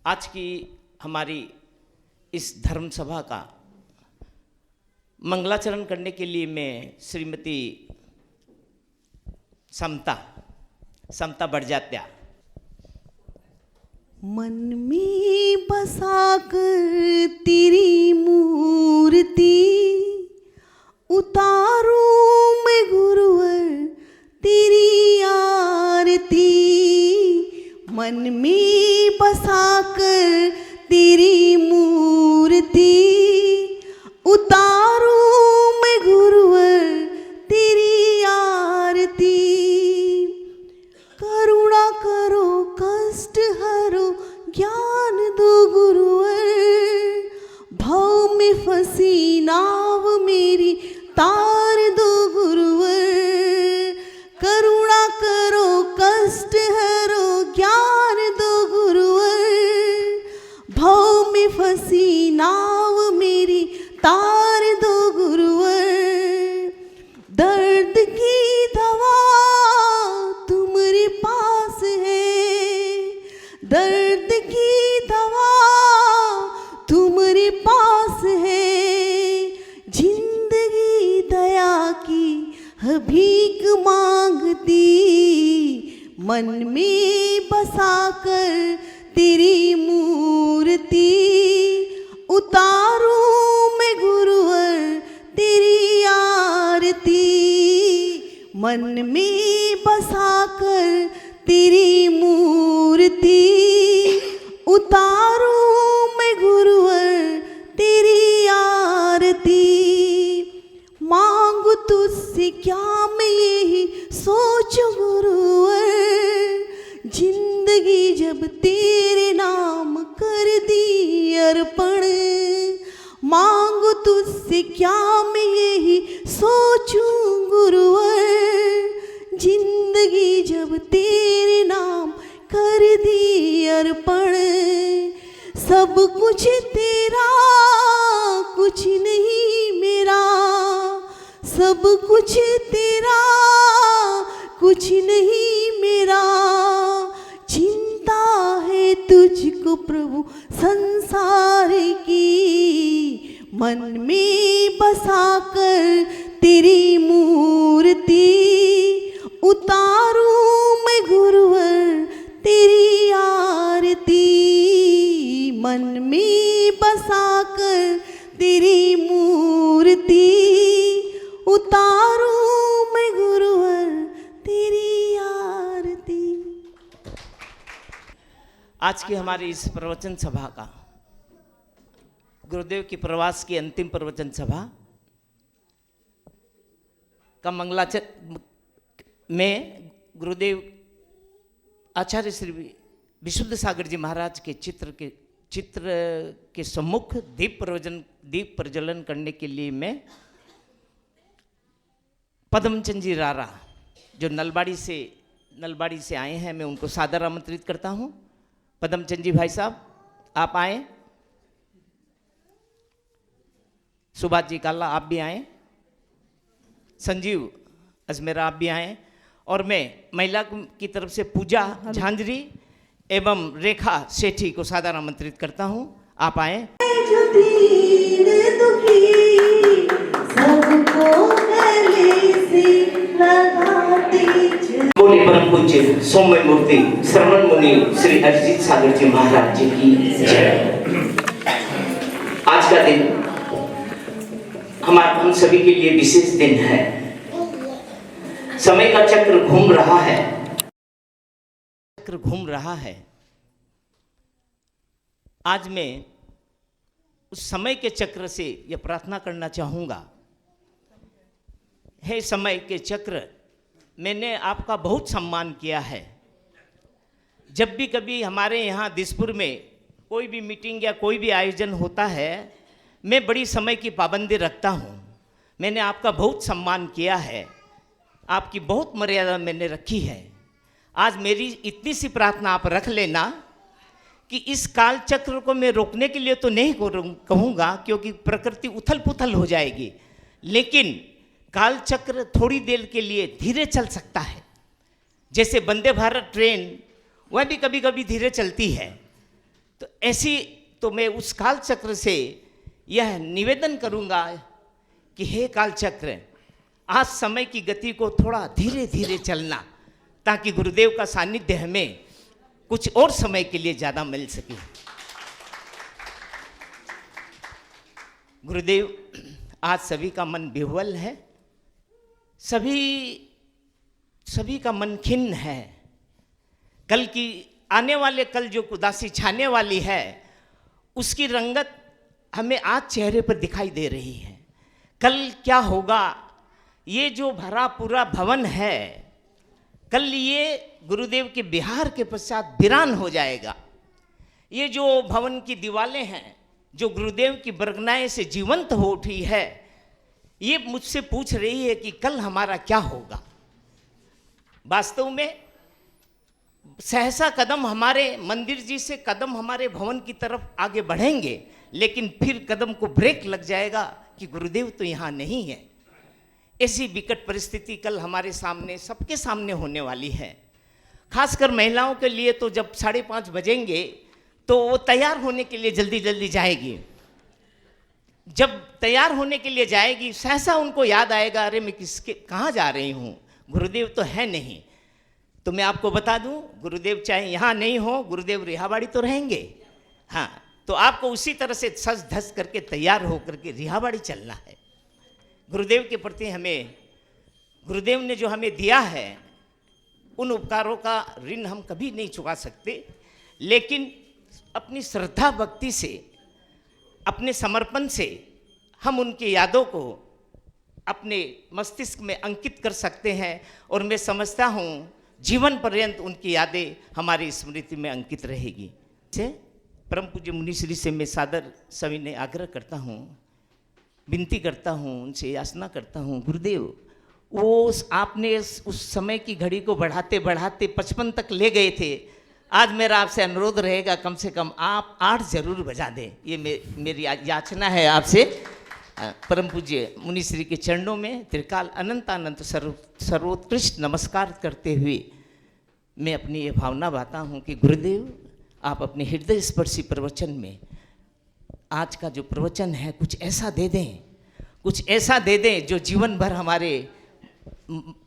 आज की हमारी इस धर्म सभा का मंगलाचरण करने के लिए मैं श्रीमती समता बड़जात्या मन में बसाकर तेरी मूर्ति उतारूं मैं गुरुवर तेरी आरती। मन में बसाकर तेरी मूर्ति उतारूं मैं गुरुवर तेरी आरती। करुणा करो कष्ट हरो ज्ञान दो गुरुवर, भव में फंसी नाव मेरी तार दो गुरुवर। करुणा करो कष्ट हरो ज्ञान दो गुरुवर, भव में फंसी नाव मेरी तार दो गुरुवर। दर्द की दवा तुम्हारे पास है, दर्द की दवा तुम्हारे पास है। जिंदगी दया की भीख मांगती, मन में बसाकर तेरी मूर्ति उतारूं मैं गुरुवर तेरी आरती। मन में बसाकर तेरी मूर्ति उतारूं मैं गुरुवर तेरी आरती। मांगू तुझसे क्या मैं यही सोचूं गुरुवर, जिंदगी जब तेरे नाम कर दी अर्पण। मांगू तुझसे क्या मैं यही सोचूं गुरुवर, जिंदगी जब तेरे नाम कर दी अर्पण। सब कुछ तेरा कुछ नहीं मेरा, सब कुछ तेरा कुछ नहीं मेरा। चिंता है तुझको प्रभु संसार की, मन में बसाकर तेरी मूर्ति उतारूं मैं गुरुवर तेरी आरती। मन में बसाकर तेरी मूर्ति उतारूं मैं गुरुवर तेरी आरती। आज की हमारी इस प्रवचन सभा का, गुरुदेव की प्रवास की अंतिम प्रवचन सभा का मंगलाचरण में गुरुदेव आचार्य श्री विशुद्ध सागर जी महाराज के चित्र के सम्मुख दीप प्रज्वलन करने के लिए मैं पद्मचंद जी रारा जो नलबाड़ी से आए हैं, मैं उनको सादर आमंत्रित करता हूं। पद्मचंद जी भाई साहब आप आए, सुभाष जी काला आप भी आए, संजीव अजमेरा आप भी आए, और मैं महिला की तरफ से पूजा झांझरी एवं रेखा सेठी को सादर आमंत्रित करता हूं, आप आए। बोले परम पूज्य सौम्य मूर्ति श्रवण मुनि श्री अरिजीत सागर जी महाराज जी की जय। आज का दिन हम सभी के लिए विशेष दिन है। समय का चक्र घूम रहा है। आज मैं उस समय के चक्र से यह प्रार्थना करना चाहूंगा, हे समय के चक्र, मैंने आपका बहुत सम्मान किया है। जब भी कभी हमारे यहाँ दिसपुर में कोई भी मीटिंग या कोई भी आयोजन होता है, मैं बड़ी समय की पाबंदी रखता हूँ। मैंने आपका बहुत सम्मान किया है, आपकी बहुत मर्यादा मैंने रखी है। आज मेरी इतनी सी प्रार्थना आप रख लेना कि इस काल चक्र को मैं रोकने के लिए तो नहीं कहूँगा, क्योंकि प्रकृति उथल पुथल हो जाएगी, लेकिन काल चक्र थोड़ी देर के लिए धीरे चल सकता है। जैसे वंदे भारत ट्रेन वह भी कभी कभी धीरे चलती है, तो ऐसी तो मैं उस काल चक्र से यह निवेदन करूंगा कि हे काल चक्र, आज समय की गति को थोड़ा धीरे धीरे चलना, ताकि गुरुदेव का सानिध्य हमें कुछ और समय के लिए ज़्यादा मिल सके। गुरुदेव, आज सभी का मन विह्वल है, सभी का मन खिन्न है। कल की आने वाले कल जो उदासी छाने वाली है, उसकी रंगत हमें आज चेहरे पर दिखाई दे रही है। कल क्या होगा, ये जो भरा पूरा भवन है, कल ये गुरुदेव के बिहार के पश्चात वीरान हो जाएगा। ये जो भवन की दीवारें हैं, जो गुरुदेव की बरगनाएं से जीवंत हो उठी है, ये मुझसे पूछ रही है कि कल हमारा क्या होगा। वास्तव में सहसा कदम हमारे मंदिर जी से कदम हमारे भवन की तरफ आगे बढ़ेंगे, लेकिन फिर कदम को ब्रेक लग जाएगा कि गुरुदेव तो यहाँ नहीं है। ऐसी विकट परिस्थिति कल हमारे सामने, सबके सामने होने वाली है। खासकर महिलाओं के लिए तो जब 5:30 बजेंगे तो वो तैयार होने के लिए जल्दी जल्दी जाएगी। जब तैयार होने के लिए जाएगी, सहसा उनको याद आएगा, अरे मैं कहाँ जा रही हूँ, गुरुदेव तो है नहीं। तो मैं आपको बता दूं, गुरुदेव चाहे यहाँ नहीं हो, गुरुदेव रिहाबाड़ी तो रहेंगे। हाँ, तो आपको उसी तरह से सज धस करके तैयार होकर के रिहाबाड़ी चलना है। गुरुदेव के प्रति हमें, गुरुदेव ने जो हमें दिया है, उन उपकारों का ऋण हम कभी नहीं चुका सकते, लेकिन अपनी श्रद्धा भक्ति से, अपने समर्पण से हम उनकी यादों को अपने मस्तिष्क में अंकित कर सकते हैं। और मैं समझता हूँ जीवन पर्यंत उनकी यादें हमारी स्मृति में अंकित रहेगी। से परम पूज्य मुनि श्री से मैं सादर सविनय आग्रह करता हूँ, विनती करता हूँ, उनसे याचना करता हूँ, गुरुदेव वो आपने उस समय की घड़ी को बढ़ाते बढ़ाते 55 तक ले गए थे। आज मेरा आपसे अनुरोध रहेगा, कम से कम आप 8 जरूर बजा दें। ये मेरी याचना है आपसे। परम पूज्य मुनि श्री के चरणों में त्रिकाल अनंत अनंत सर्वोत्कृष्ट नमस्कार करते हुए मैं अपनी ये भावना बाता हूँ कि गुरुदेव, आप अपने हृदय स्पर्शी प्रवचन में आज का जो प्रवचन है, कुछ ऐसा दे दें, कुछ ऐसा दे दें जो जीवन भर हमारे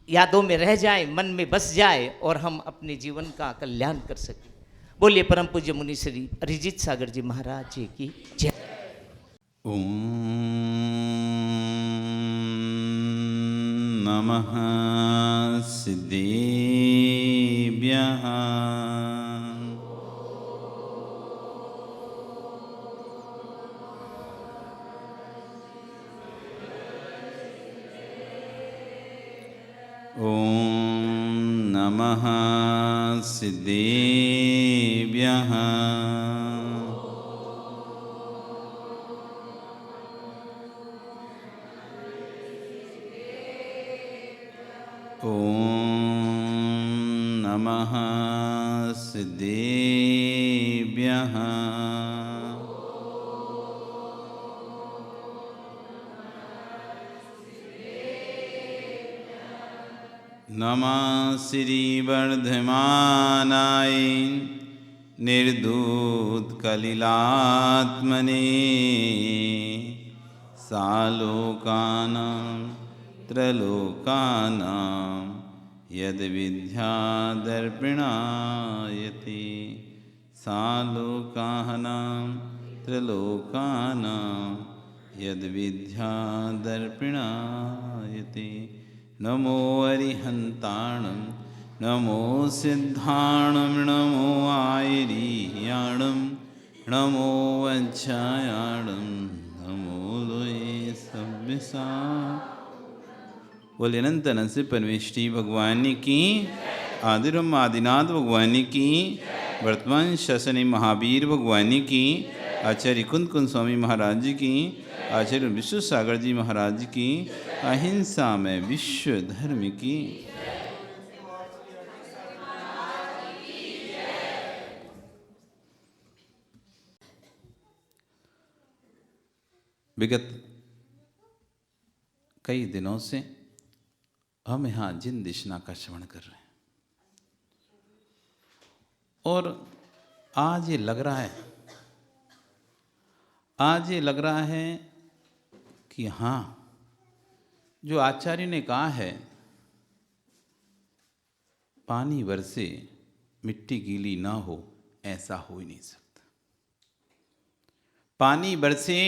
यादों में रह जाए, मन में बस जाए और हम अपने जीवन का कल्याण कर सकें। बोलिए परम पूज्य मुनि श्री अरिजीत सागर जी महाराज जी की जय। ओम नमः सिद्धेभ्यः। ओम नमः सिद्धेभ्यः। ओम नमः सिद्धेभ्यः। नमः श्री वर्धमानाय निर्धूत कलिलात्मने सालोकानां त्रलोकानां यद्विद्यादर्पिणायति। सालोकानां त्रलोकानां यद्विद्यादर्पिणायति। नमो अरिहन्ताणं नमो सिद्धाणं नमो आयरीयाणं नमो वज्रायाणं नमो लोये सव्यसा। बोले अनंत अनंत से परमेष्टि भगवान की, आदिरम आदिनाथ भगवान की, वर्तमान शासनी महावीर भगवान की, आचार्य कुंद कुंद स्वामी महाराज जी की, आचार्य विश्व सागर जी महाराज की, अहिंसा में विश्व धर्म की। विगत कई दिनों से हम यहाँ जिन दिशना का श्रवण कर रहे हैं, और आज ये लग रहा है आज ये लग रहा है कि हाँ, जो आचार्य ने कहा है पानी बरसे मिट्टी गीली ना हो, ऐसा हो ही नहीं सकता। पानी बरसे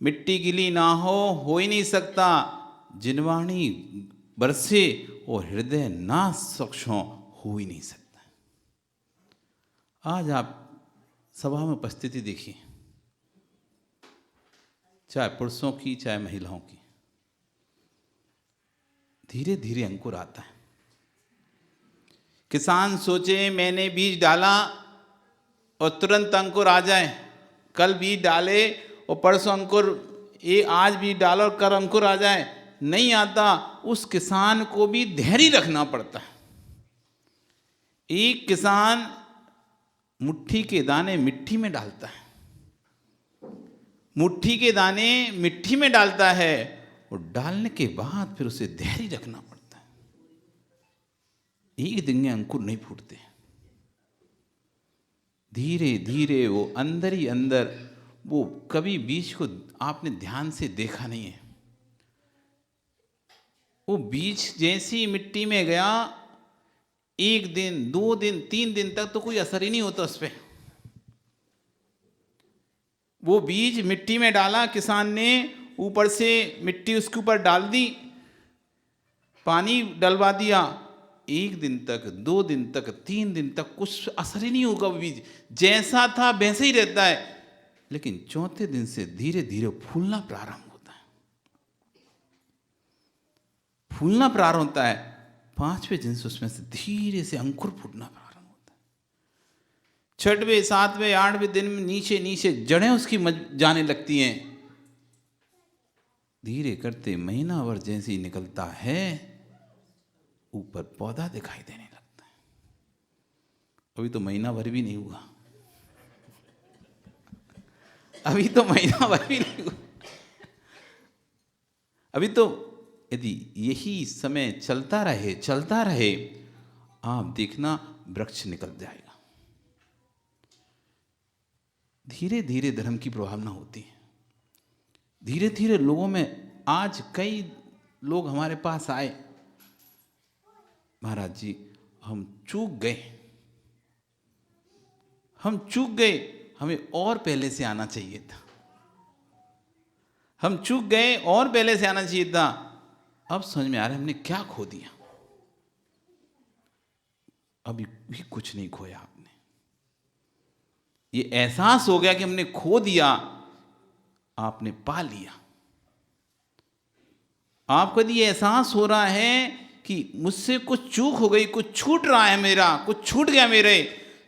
मिट्टी गीली ना हो ही नहीं सकता। जिनवाणी बरसे और हृदय ना स्वच्छ हो ही नहीं सकता। आज आप सभा में उपस्थिति देखिए, चाहे पुरुषों की चाहे महिलाओं की, धीरे धीरे अंकुर आता है। किसान सोचे मैंने बीज डाला और तुरंत अंकुर आ जाए, कल बीज डाले और परसों अंकुर, ये आज बीज डालो और कल अंकुर आ जाए, नहीं आता। उस किसान को भी धैर्य रखना पड़ता है। एक किसान मुट्ठी के दाने मिट्टी में डालता है, मुट्ठी के दाने मिट्टी में डालता है और डालने के बाद फिर उसे धैर्य रखना पड़ता है। एक दिन में अंकुर नहीं फूटते, धीरे धीरे वो अंदर ही अंदर, वो कभी बीज को आपने ध्यान से देखा नहीं है, वो बीज जैसे ही मिट्टी में गया, एक दिन 2 दिन 3 दिन तक तो कोई असर ही नहीं होता उस पर। वो बीज मिट्टी में डाला किसान ने, ऊपर से मिट्टी उसके ऊपर डाल दी, पानी डलवा दिया, 1 दिन तक 2 दिन तक 3 दिन तक कुछ असर ही नहीं होगा। वो बीज जैसा था वैसे ही रहता है, लेकिन चौथे दिन से धीरे धीरे फूलना प्रारंभ होता है, फूलना प्रारंभ होता है। 5वें दिन से उसमें से धीरे से अंकुर फूटना प्रारंभ होता है। 6वें 7वें 8वें दिन में नीचे नीचे जड़ें उसकी जाने लगती हैं। धीरे करते महीना भर जैसे ही निकलता है, ऊपर पौधा दिखाई देने लगता है। अभी तो महीना भर भी नहीं हुआ, अभी तो महीना भर भी नहीं हुआ। अभी तो यदि यही समय चलता रहे, आप देखना वृक्ष निकल जाएगा। धीरे धीरे धर्म की प्रभावना होती है। धीरे धीरे लोगों में, आज कई लोग हमारे पास आए, महाराज जी हम चूक गए, हमें और पहले से आना चाहिए था, हम चूक गए और पहले से आना चाहिए था। अब समझ में आ रहा है हमने क्या खो दिया। अभी भी कुछ नहीं खोया आपने, ये एहसास हो गया कि हमने खो दिया, आपने पा लिया। आपको यदि एहसास हो रहा है कि मुझसे कुछ चूक हो गई, कुछ छूट रहा है, मेरा कुछ छूट गया, मेरे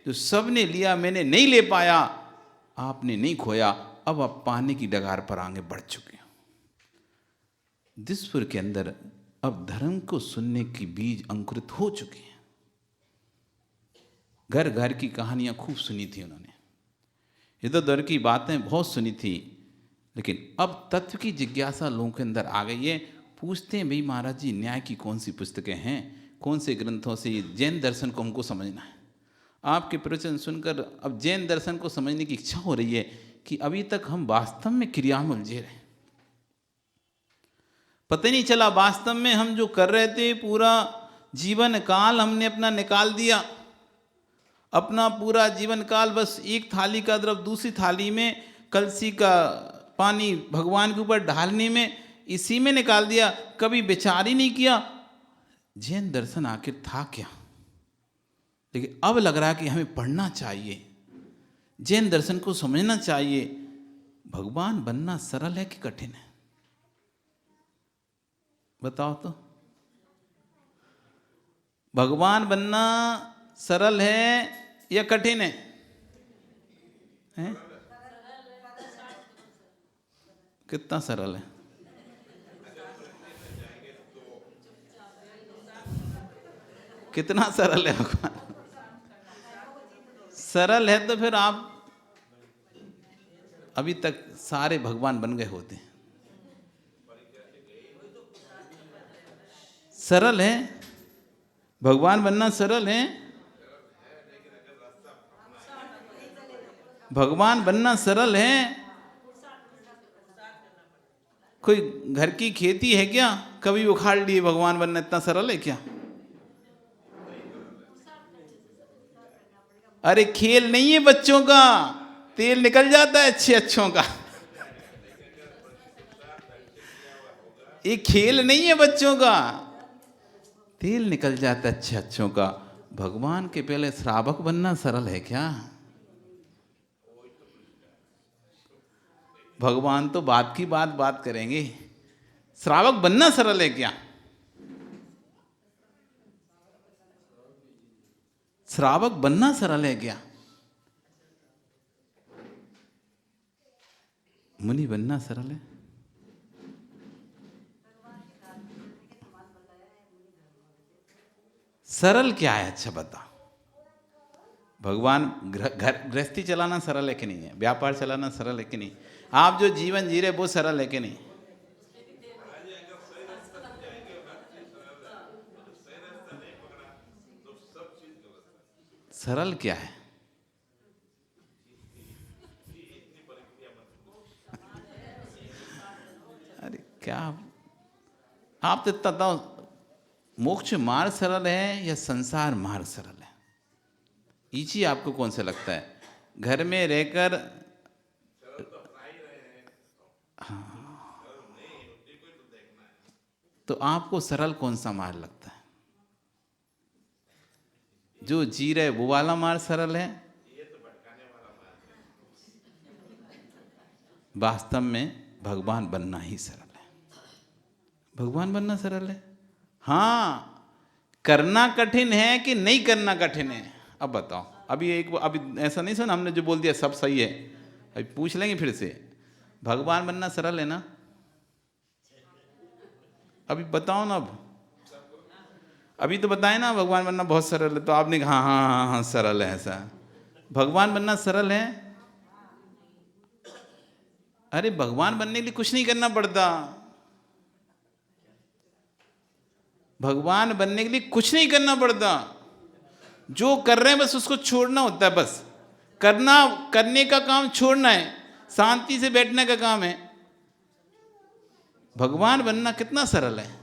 जो सबने लिया मैंने नहीं ले पाया, आपने नहीं खोया, अब आप पाने की डगार पर आगे बढ़ चुके हैं। दिसपुर के अंदर अब धर्म को सुनने की बीज अंकुरित हो चुके हैं। घर घर की कहानियां खूब सुनी थी उन्होंने, इधर उधर की बातें बहुत सुनी थी, लेकिन अब तत्व की जिज्ञासा लोगों के अंदर आ गई है। पूछते हैं, भाई महाराज जी न्याय की कौन सी पुस्तकें हैं, कौन से ग्रंथों से जैन दर्शन को हमको समझना है। आपके प्रवचन सुनकर अब जैन दर्शन को समझने की इच्छा हो रही है कि अभी तक हम वास्तव में क्रिया में उलझे रहे, पता ही नहीं चला वास्तव में हम जो कर रहे थे, पूरा जीवन काल हमने अपना निकाल दिया, अपना पूरा जीवन काल बस एक थाली का द्रव दूसरी थाली में, कलसी का पानी भगवान के ऊपर ढालने में, इसी में निकाल दिया। कभी विचार ही नहीं किया जैन दर्शन आखिर था क्या। लेकिन अब लग रहा है कि हमें पढ़ना चाहिए, जैन दर्शन को समझना चाहिए। भगवान बनना सरल है कि कठिन है, बताओ तो। भगवान बनना सरल है या कठिन है? कितना सरल है? कितना सरल है भगवान? सरल है तो फिर आप अभी तक सारे भगवान बन गए होते हैं। सरल है, भगवान बनना सरल है, भगवान बनना सरल है, कोई घर की खेती है क्या, कभी उखाड़ लिए भगवान बनना इतना सरल है क्या? अरे खेल नहीं है बच्चों का, तेल निकल जाता है अच्छे अच्छों का। ये खेल नहीं है बच्चों का, तेल निकल जाता है अच्छे अच्छों का। भगवान के पहले श्रावक बनना सरल है क्या? भगवान तो बात की बात करेंगे, श्रावक बनना सरल है क्या? श्रावक बनना सरल है क्या? मुनि बनना सरल है? सरल क्या है? अच्छा बताओ। भगवान घर गृहस्थी चलाना सरल है कि नहीं है? व्यापार चलाना सरल है कि नहीं? आप जो जीवन जी रहे वो सरल है कि नहीं? सरल क्या है? अरे क्या आप तो इतना, मोक्ष मार्ग सरल है या संसार मार्ग सरल है? इसी आपको कौन सा लगता है? घर में रहकर तो आपको सरल कौन सा मार्ग लगता है? जो जी रहे वो वाला मार्ग सरल है? वास्तव में भगवान बनना ही सरल है। भगवान बनना सरल है। हाँ, करना कठिन है कि नहीं करना कठिन है? अब बताओ। अभी ऐसा नहीं सुना हमने जो बोल दिया सब सही है, अभी पूछ लेंगे फिर से। भगवान बनना सरल है ना? अभी बताओ ना। अभी तो बताए ना भगवान बनना बहुत सरल है, तो आपने कहा हाँ सरल है। ऐसा भगवान बनना सरल है? अरे भगवान बनने के लिए कुछ नहीं करना पड़ता। भगवान बनने के लिए कुछ नहीं करना पड़ता। जो कर रहे हैं बस उसको छोड़ना होता है। बस करने का काम छोड़ना है, शांति से बैठने का काम है। भगवान बनना कितना सरल है।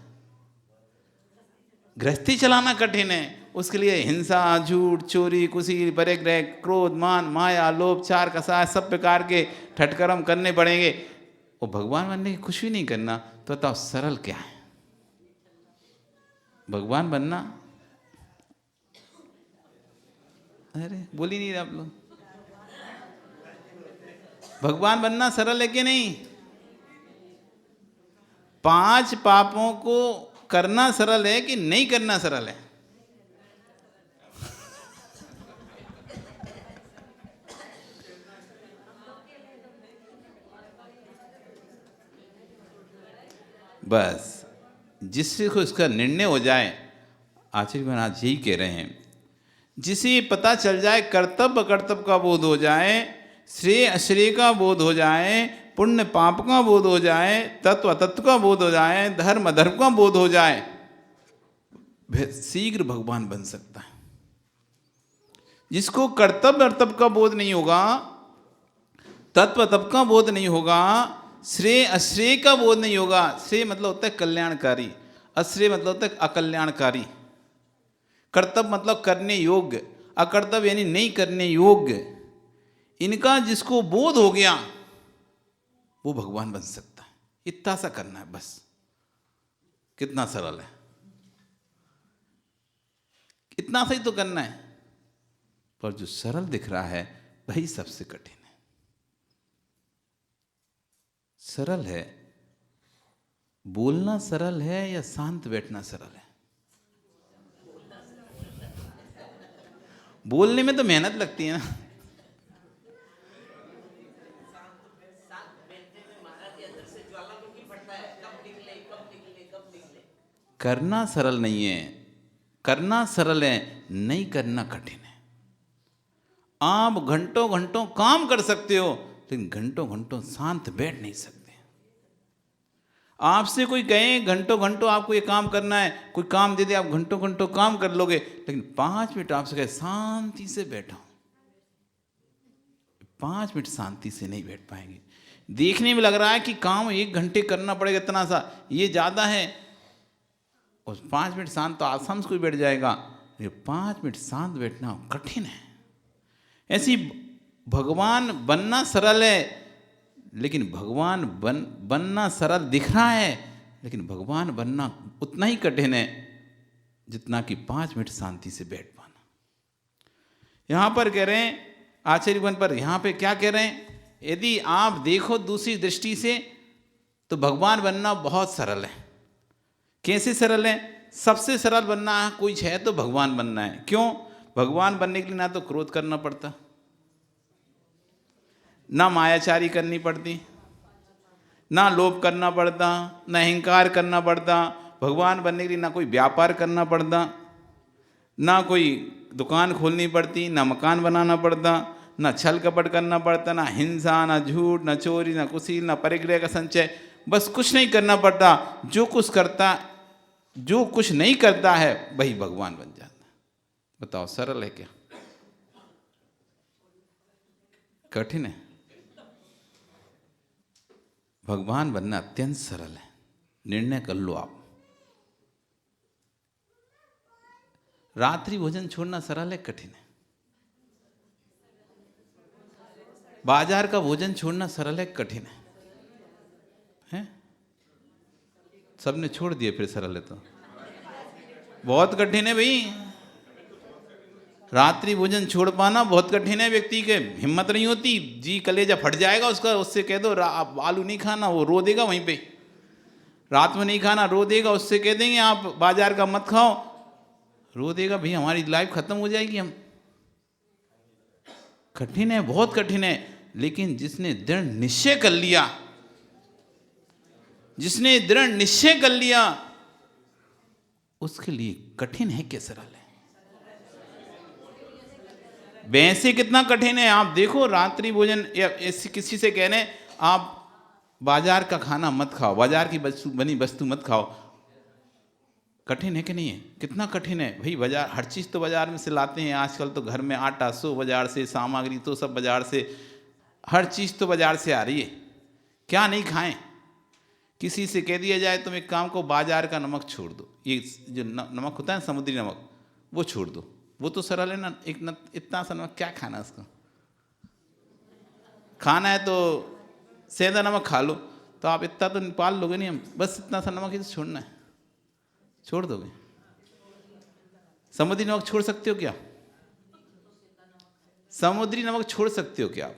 गृहस्थी चलाना कठिन है, उसके लिए हिंसा, झूठ, चोरी, कुशील, परिग्रह, क्रोध, मान, माया, लोभ, चार कसाय सब प्रकार के ठटकर्म करने पड़ेंगे। और भगवान बनने की कुछ भी नहीं करना, तो बताओ सरल क्या है? भगवान बनना, अरे बोल ही नहीं रहे आप लोग। भगवान बनना सरल है कि नहीं? 5 पापों को करना सरल है कि नहीं करना सरल है? बस जिससे को इसका निर्णय हो जाए, आचार्य महाराज यही कह रहे हैं, जिसे पता चल जाए, कर्तव्य अकर्तव्य का बोध हो जाए, श्रेय अश्रेय का बोध हो जाए, पुण्य पाप का बोध हो जाए, तत्व अतत्व का बोध हो जाए, धर्म अधर्म का बोध हो जाए, शीघ्र भगवान बन सकता है। जिसको कर्तव्य अकर्तव्य का बोध नहीं होगा, तत्व अतत्व का बोध नहीं होगा, श्रेय अश्रेय का बोध नहीं होगा। श्रेय मतलब होता है कल्याणकारी, अश्रेय मतलब होता है अकल्याणकारी। कर्तव्य मतलब करने योग्य, अकर्तव्य यानी नहीं करने योग्य। इनका जिसको बोध हो गया वो भगवान बन सकता है। इतना सा करना है बस। कितना सरल है, इतना सा ही तो करना है। पर जो सरल दिख रहा है वही सबसे कठिन है। सरल है, बोलना सरल है या शांत बैठना सरल है? बोलने में तो मेहनत लगती है ना। करना सरल नहीं है, करना सरल है, नहीं करना कठिन है। आप घंटों घंटों काम कर सकते हो, लेकिन घंटों घंटों शांत बैठ नहीं सकते। आपसे कोई कहे घंटों घंटों आपको ये काम करना है, कोई काम दे दे, आप घंटों घंटों काम कर लोगे, लेकिन 5 मिनट आपसे कहे शांति से बैठो, 5 मिनट शांति से नहीं बैठ पाएंगे। देखने में लग रहा है कि काम 1 घंटे करना पड़ेगा, इतना सा ये ज़्यादा है, और 5 मिनट शांत तो आसाम से कोई बैठ जाएगा, ये 5 मिनट शांत बैठना कठिन है। ऐसी भगवान बनना सरल है, लेकिन भगवान बनना सरल दिख रहा है, लेकिन भगवान बनना उतना ही कठिन है जितना कि 5 मिनट शांति से बैठ पाना। यहाँ पर कह रहे हैं आचार्य वन पर, यहाँ पे क्या कह रहे हैं, यदि आप देखो दूसरी दृष्टि से तो भगवान बनना बहुत सरल है। कैसे सरल है? सबसे सरल बनना है कुछ है तो भगवान बनना है। क्यों? भगवान बनने के लिए ना तो क्रोध करना पड़ता, ना मायाचारी करनी पड़ती, ना लोभ करना पड़ता, ना अहंकार करना पड़ता। भगवान बनने के लिए ना कोई व्यापार करना पड़ता, ना कोई दुकान खोलनी पड़ती, ना मकान बनाना पड़ता, ना छल कपट करना पड़ता, ना हिंसा, ना झूठ, ना चोरी, ना कुशील, ना परिग्रह का संचय, बस कुछ नहीं करना पड़ता। जो कुछ नहीं करता है वही भगवान बन जाता है। बताओ सरल है क्या? कठिन है। भगवान बनना अत्यंत सरल है। निर्णय कर लो आप। रात्रि भोजन छोड़ना सरल है, कठिन है? बाजार का भोजन छोड़ना सरल है, कठिन है? हैं? सबने छोड़ दिए, फिर सरल है तो बहुत कठिन है भाई। रात्रि भोजन छोड़ पाना बहुत कठिन है। व्यक्ति के हिम्मत नहीं होती, जी कलेजा फट जाएगा उसका। उससे कह दो आलू नहीं खाना, वो रो देगा वहीं पे। रात में नहीं खाना, रो देगा। उससे कह देंगे आप बाजार का मत खाओ, रो देगा, भाई हमारी लाइफ खत्म हो जाएगी। हम कठिन है, बहुत कठिन है। लेकिन जिसने दृढ़ निश्चय कर लिया, जिसने दृढ़ निश्चय कर लिया, उसके लिए कठिन है क्या सरल है? वैसे कितना कठिन है आप देखो। रात्रि भोजन या किसी से कह रहे आप बाजार का खाना मत खाओ, बाजार की बनी वस्तु मत खाओ, कठिन है कि नहीं है? कितना कठिन है भाई। बाजार, हर चीज़ तो बाजार में से लाते हैं आजकल। तो घर में आटा सो बाजार से, सामग्री तो सब बाजार से, हर चीज़ तो बाजार से आ रही है। क्या नहीं खाएं? किसी से कह दिया जाए तुम एक काम को, बाजार का नमक छोड़ दो, ये जो नमक होता है समुद्री नमक, वो छोड़ दो, वो तो सरल है ना। इतना सा नमक क्या खाना उसको? खाना है तो सेंधा नमक खा लो, तो आप इतना तो पाल लोगे नहीं। हम बस इतना सा नमक ही तो छोड़ना है, छोड़ दोगे? समुद्री नमक छोड़ सकते हो क्या? समुद्री नमक छोड़ सकते हो क्या आप?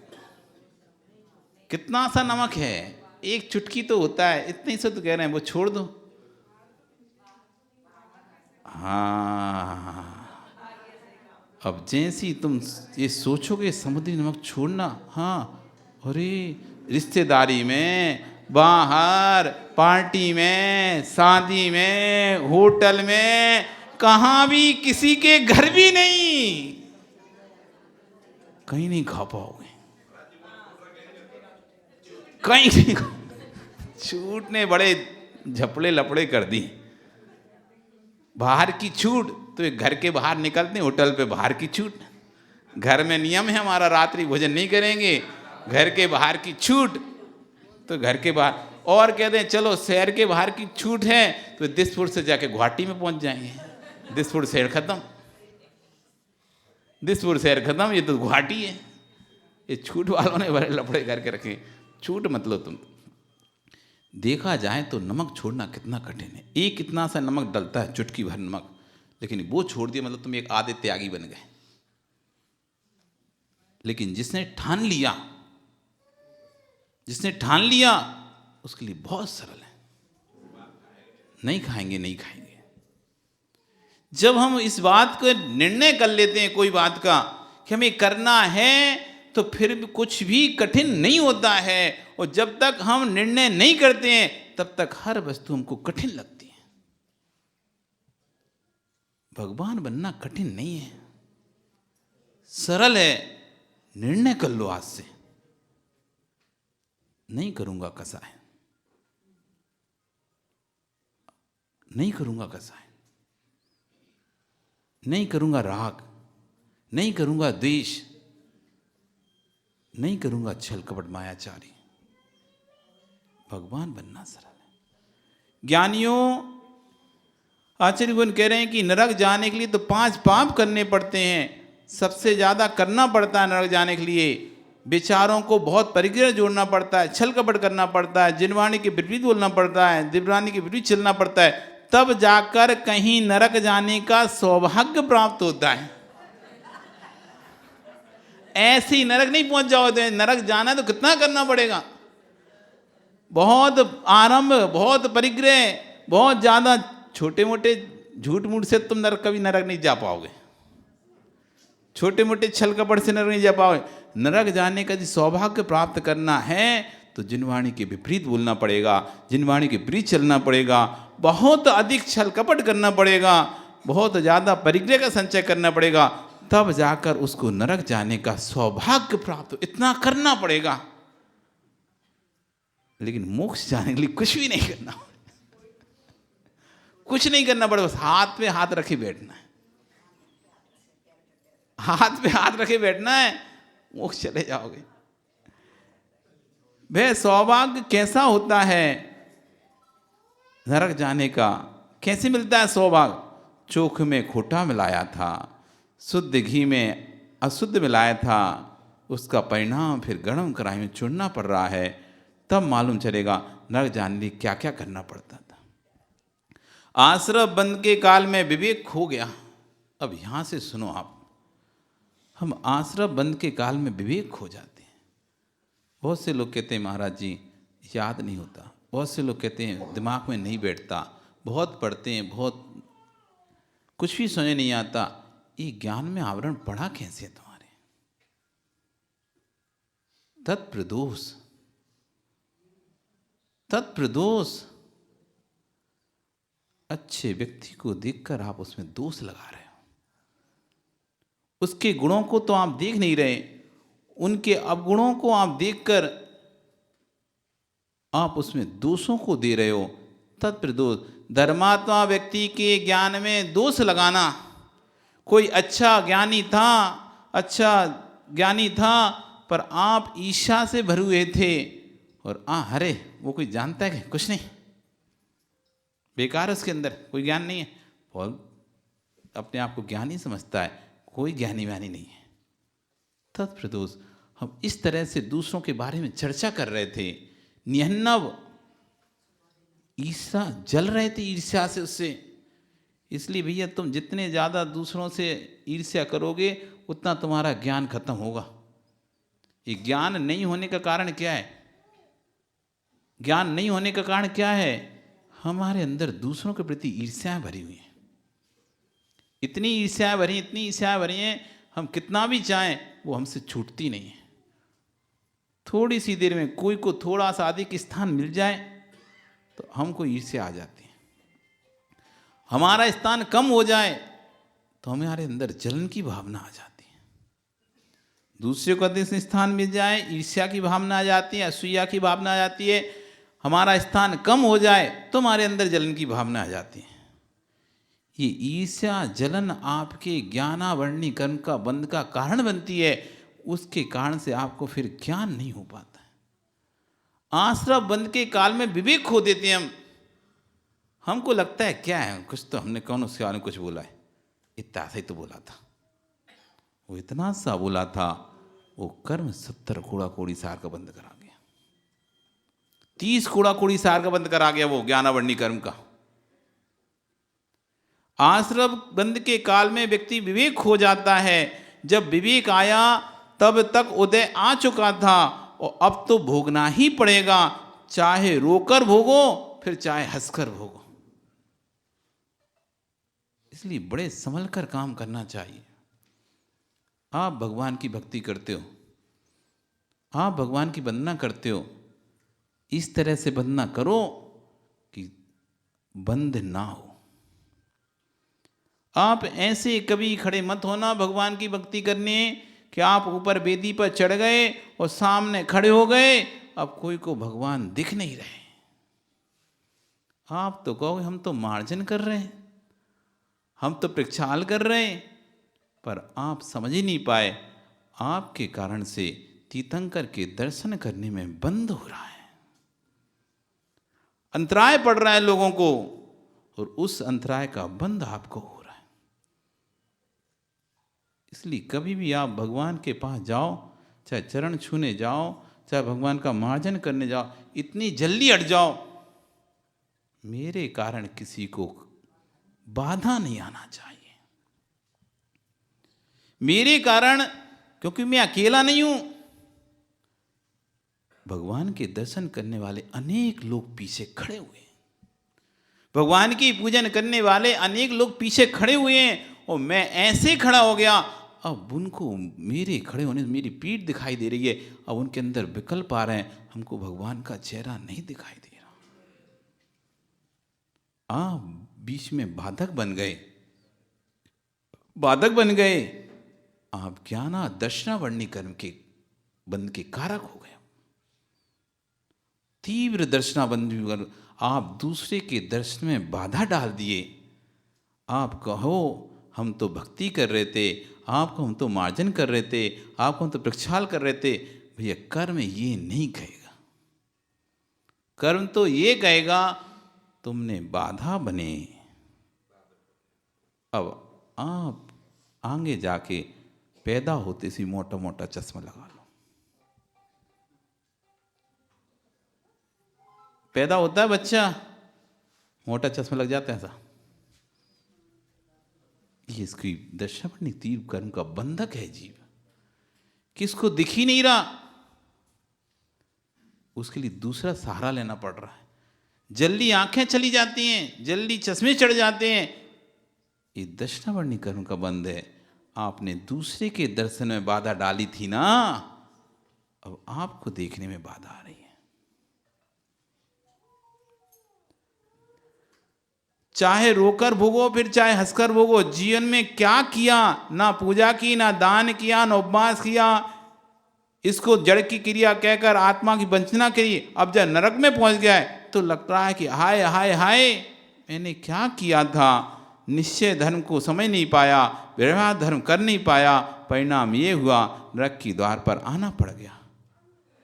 कितना सा नमक है, एक चुटकी तो होता है, इतने से तो कह रहे हैं वो छोड़ दो। हाँ, अब जैसी तुम ये सोचोगे समुद्री नमक छोड़ना, हाँ, अरे रिश्तेदारी में, बाहर पार्टी में, शादी में, होटल में, कहाँ भी, किसी के घर भी नहीं, कहीं नहीं खा पाओगे, कहीं नहीं। छूट ने बड़े झपड़े लपड़े कर दी। बाहर की छूट तो एक घर के बाहर निकलते हैं, होटल पे बाहर की छूट। घर में नियम है हमारा रात्रि भोजन नहीं करेंगे, घर के बाहर की छूट तो घर के बाहर। और कहते हैं चलो शहर के बाहर की छूट है तो दिसपुर से जाके गुवाहाटी में पहुंच जाएंगे। दिसपुर शहर खत्म, दिसपुर शहर खत्म, ये तो गुवाहाटी है। ये छूट वालों ने बड़े लफड़े करके रखे। छूट मतलब तुम देखा जाए तो नमक छोड़ना कितना कठिन है। एक कितना सा नमक डलता है, चुटकी भर नमक, लेकिन वो छोड़ दिया मतलब तुम एक आधे त्यागी बन गए। लेकिन जिसने ठान लिया, जिसने ठान लिया, उसके लिए बहुत सरल है। नहीं खाएंगे, नहीं खाएंगे। जब हम इस बात को निर्णय कर लेते हैं कोई बात का कि हमें करना है, तो फिर भी कुछ भी कठिन नहीं होता है। और जब तक हम निर्णय नहीं करते हैं तब तक हर वस्तु हमको कठिन लगती है। भगवान बनना कठिन नहीं है, सरल है। निर्णय कर लो आज से, नहीं करूंगा कसाय, नहीं करूंगा कसाय, नहीं करूंगा राग, नहीं करूंगा द्वेष, नहीं करूंगा छल कपट मायाचारी। भगवान बनना सरल है। ज्ञानियों आचार्य गुण कह रहे हैं कि नरक जाने के लिए तो 5 पाप करने पड़ते हैं। सबसे ज्यादा करना पड़ता है नरक जाने के लिए। विचारों को बहुत परिग्रह जोड़ना पड़ता है, छल कपट करना पड़ता है, जिनवाणी के विपरीत बोलना पड़ता है, दिव्यवाणी के विपरीत चलना पड़ता है, तब जाकर कहीं नरक जाने का सौभाग्य प्राप्त होता है। ऐसे ही नरक नहीं पहुंच जाओ। नरक जाना तो कितना करना पड़ेगा, बहुत आरंभ, बहुत परिग्रह, बहुत ज्यादा छोटे मोटे झूठ मूठ से तुम कभी नरक नहीं जा पाओगे। छोटे मोटे छल कपट से नरक नहीं जा पाओगे। नरक जाने का जो सौभाग्य प्राप्त करना है तो जिनवाणी के विपरीत बोलना पड़ेगा, जिनवाणी के विपरीत चलना पड़ेगा, बहुत अधिक छल कपट करना पड़ेगा, बहुत ज्यादा परिग्रह का संचय करना पड़ेगा, तब जाकर उसको नरक जाने का सौभाग्य प्राप्त। इतना करना पड़ेगा। लेकिन मोक्ष जाने के लिए कुछ भी नहीं करना, कुछ नहीं करना पड़ेगा। बस हाथ पे हाथ रखे बैठना है, हाथ पे हाथ रखे बैठना है, मोक्ष चले जाओगे। वह सौभाग्य कैसा होता है नरक जाने का? कैसे मिलता है सौभाग्य? चोख में खोटा मिलाया था, शुद्ध घी में अशुद्ध मिलाया था, उसका परिणाम फिर गर्म कढ़ाई में चुनना पड़ रहा है, तब मालूम चलेगा नरक जाने के लिए क्या क्या करना पड़ता था। आश्रम बंद के काल में विवेक खो गया। अब यहां से सुनो आप, हम आश्रम बंद के काल में विवेक खो जाते हैं। बहुत से लोग कहते हैं महाराज जी याद नहीं होता, बहुत से लोग कहते हैं दिमाग में नहीं बैठता, बहुत पढ़ते हैं, बहुत कुछ भी समझ नहीं आता। ये ज्ञान में आवरण पड़ा कैसे है तुम्हारे? तत्प्रदोष, तत्प्रदोष। अच्छे व्यक्ति को देखकर आप उसमें दोष लगा रहे हो। उसके गुणों को तो आप देख नहीं रहे, उनके अवगुणों को आप देखकर आप उसमें दोषों को दे रहे हो। तत्प्रदोष। धर्मात्मा व्यक्ति के ज्ञान में दोष लगाना। कोई अच्छा ज्ञानी था, अच्छा ज्ञानी था, पर आप ईर्ष्या से भरे हुए थे और अरे वो कोई जानता है कि कुछ नहीं, बेकार है, उसके अंदर कोई ज्ञान नहीं है, और अपने आप को ज्ञानी समझता है, कोई ज्ञानी व्यानी नहीं है। तत्प्रदोष। हम इस तरह से दूसरों के बारे में चर्चा कर रहे थे। निहन्नव ईर्ष्या, जल रहे थे ईर्ष्या से उससे। इसलिए भैया तुम जितने ज़्यादा दूसरों से ईर्ष्या करोगे उतना तुम्हारा ज्ञान खत्म होगा। ये ज्ञान नहीं होने का कारण क्या है? ज्ञान नहीं होने का कारण क्या है? हमारे अंदर दूसरों के प्रति ईर्ष्याएं भरी हुई हैं। इतनी ईर्ष्याएं भरी, इतनी ईर्ष्याएं भरी हैं, हम कितना भी चाहें वो हमसे छूटती नहीं है। थोड़ी सी देर में कोई को थोड़ा सा अधिक स्थान मिल जाए तो हमको ईर्ष्या आ जाती है। हमारा स्थान कम हो जाए तो हमारे अंदर जलन की भावना आ जाती है। दूसरे को अधिक स्थान मिल जाए, ईर्ष्या की भावना आ जाती है, असूया की भावना आ जाती है। हमारा स्थान कम हो जाए तो हमारे अंदर जलन की भावना आ जाती है। ये ईर्ष्या जलन आपके ज्ञानावरणी कर्म का बंध का कारण बनती है। उसके कारण से आपको फिर ज्ञान नहीं हो पाता है। आश्रम बंध के काल में विवेक खो देते हैं हम। हमको लगता है क्या है, कुछ तो हमने कौन उसके बारे में कुछ बोला है, इतना सा ही तो बोला था। वो इतना सा बोला था, वो कर्म 70 कूड़ा कोड़ी सार का बंद करा गया, 30 कूड़ा कोड़ी सार का बंद करा गया वो ज्ञानावरणी कर्म का। आश्रम बंद के काल में व्यक्ति विवेक खो जाता है। जब विवेक आया तब तक उदय आ चुका था और अब तो भोगना ही पड़ेगा, चाहे रोकर भोगो फिर चाहे हंसकर भोगो। इसलिए बड़े संभल कर काम करना चाहिए। आप भगवान की भक्ति करते हो, आप भगवान की वंदना करते हो, इस तरह से वंदना करो कि बंद ना हो। आप ऐसे कभी खड़े मत होना भगवान की भक्ति करने कि आप ऊपर वेदी पर चढ़ गए और सामने खड़े हो गए, अब कोई को भगवान दिख नहीं रहे। आप तो कहोगे हम तो मार्जन कर रहे हैं, हम तो प्रक्षाल कर रहे हैं, पर आप समझ ही नहीं पाए। आपके कारण से तीर्थंकर के दर्शन करने में बंद हो रहा है, अंतराय पड़ रहा है लोगों को, और उस अंतराय का बंद आपको हो रहा है। इसलिए कभी भी आप भगवान के पास जाओ, चाहे चरण छूने जाओ, चाहे भगवान का मार्जन करने जाओ, इतनी जल्दी हट जाओ, मेरे कारण किसी को बाधा नहीं आना चाहिए। मेरे कारण, क्योंकि मैं अकेला नहीं हूं, भगवान के दर्शन करने वाले अनेक लोग पीछे खड़े हुए हैं, भगवान की पूजन करने वाले अनेक लोग पीछे खड़े हुए हैं, और मैं ऐसे खड़ा हो गया, अब उनको मेरे खड़े होने से मेरी पीठ दिखाई दे रही है, अब उनके अंदर विकल्प आ रहे हैं, हमको भगवान का चेहरा नहीं दिखाई दे रहा। आप बीच में बाधक बन गए, आप ज्ञाना दर्शना वर्णी कर्म के बंध के कारक हो गए। तीव्र दर्शना बंध, आप दूसरे के दर्शन में बाधा डाल दिए। आप कहो हम तो भक्ति कर रहे थे, आपको हम तो मार्जन कर रहे थे, आपको हम तो प्रक्षाल कर रहे थे। भैया कर्म ये नहीं कहेगा, कर्म तो ये कहेगा तुमने बाधा बने। अब आप आगे जाके पैदा होते सी मोटा मोटा चश्मा लगा लो, पैदा होता है बच्चा, मोटा चश्मा लग जाता है ऐसा, ये इसकी दर्शनी तीव्र कर्म का बंधक है जीव, किसको दिख ही नहीं रहा, उसके लिए दूसरा सहारा लेना पड़ रहा है। जल्दी आंखें चली जाती हैं, जल्दी चश्मे चढ़ जाते हैं, ये दर्शनावर्णी कर्म का बंध है। आपने दूसरे के दर्शन में बाधा डाली थी ना, अब आपको देखने में बाधा आ रही है। चाहे रोकर भोगो फिर चाहे हंसकर भोगो, जीवन में क्या किया, ना पूजा की, ना दान किया, ना उपवास किया, इसको जड़ की क्रिया कहकर आत्मा की वंचना करी, अब जब नरक में पहुंच गया है तो लगता है कि हाय हाय हाय मैंने क्या किया था, निश्चय धर्म को समझ नहीं पाया, व्यवहार धर्म कर नहीं पाया, परिणाम ये हुआ नरक की द्वार पर आना पड़ गया।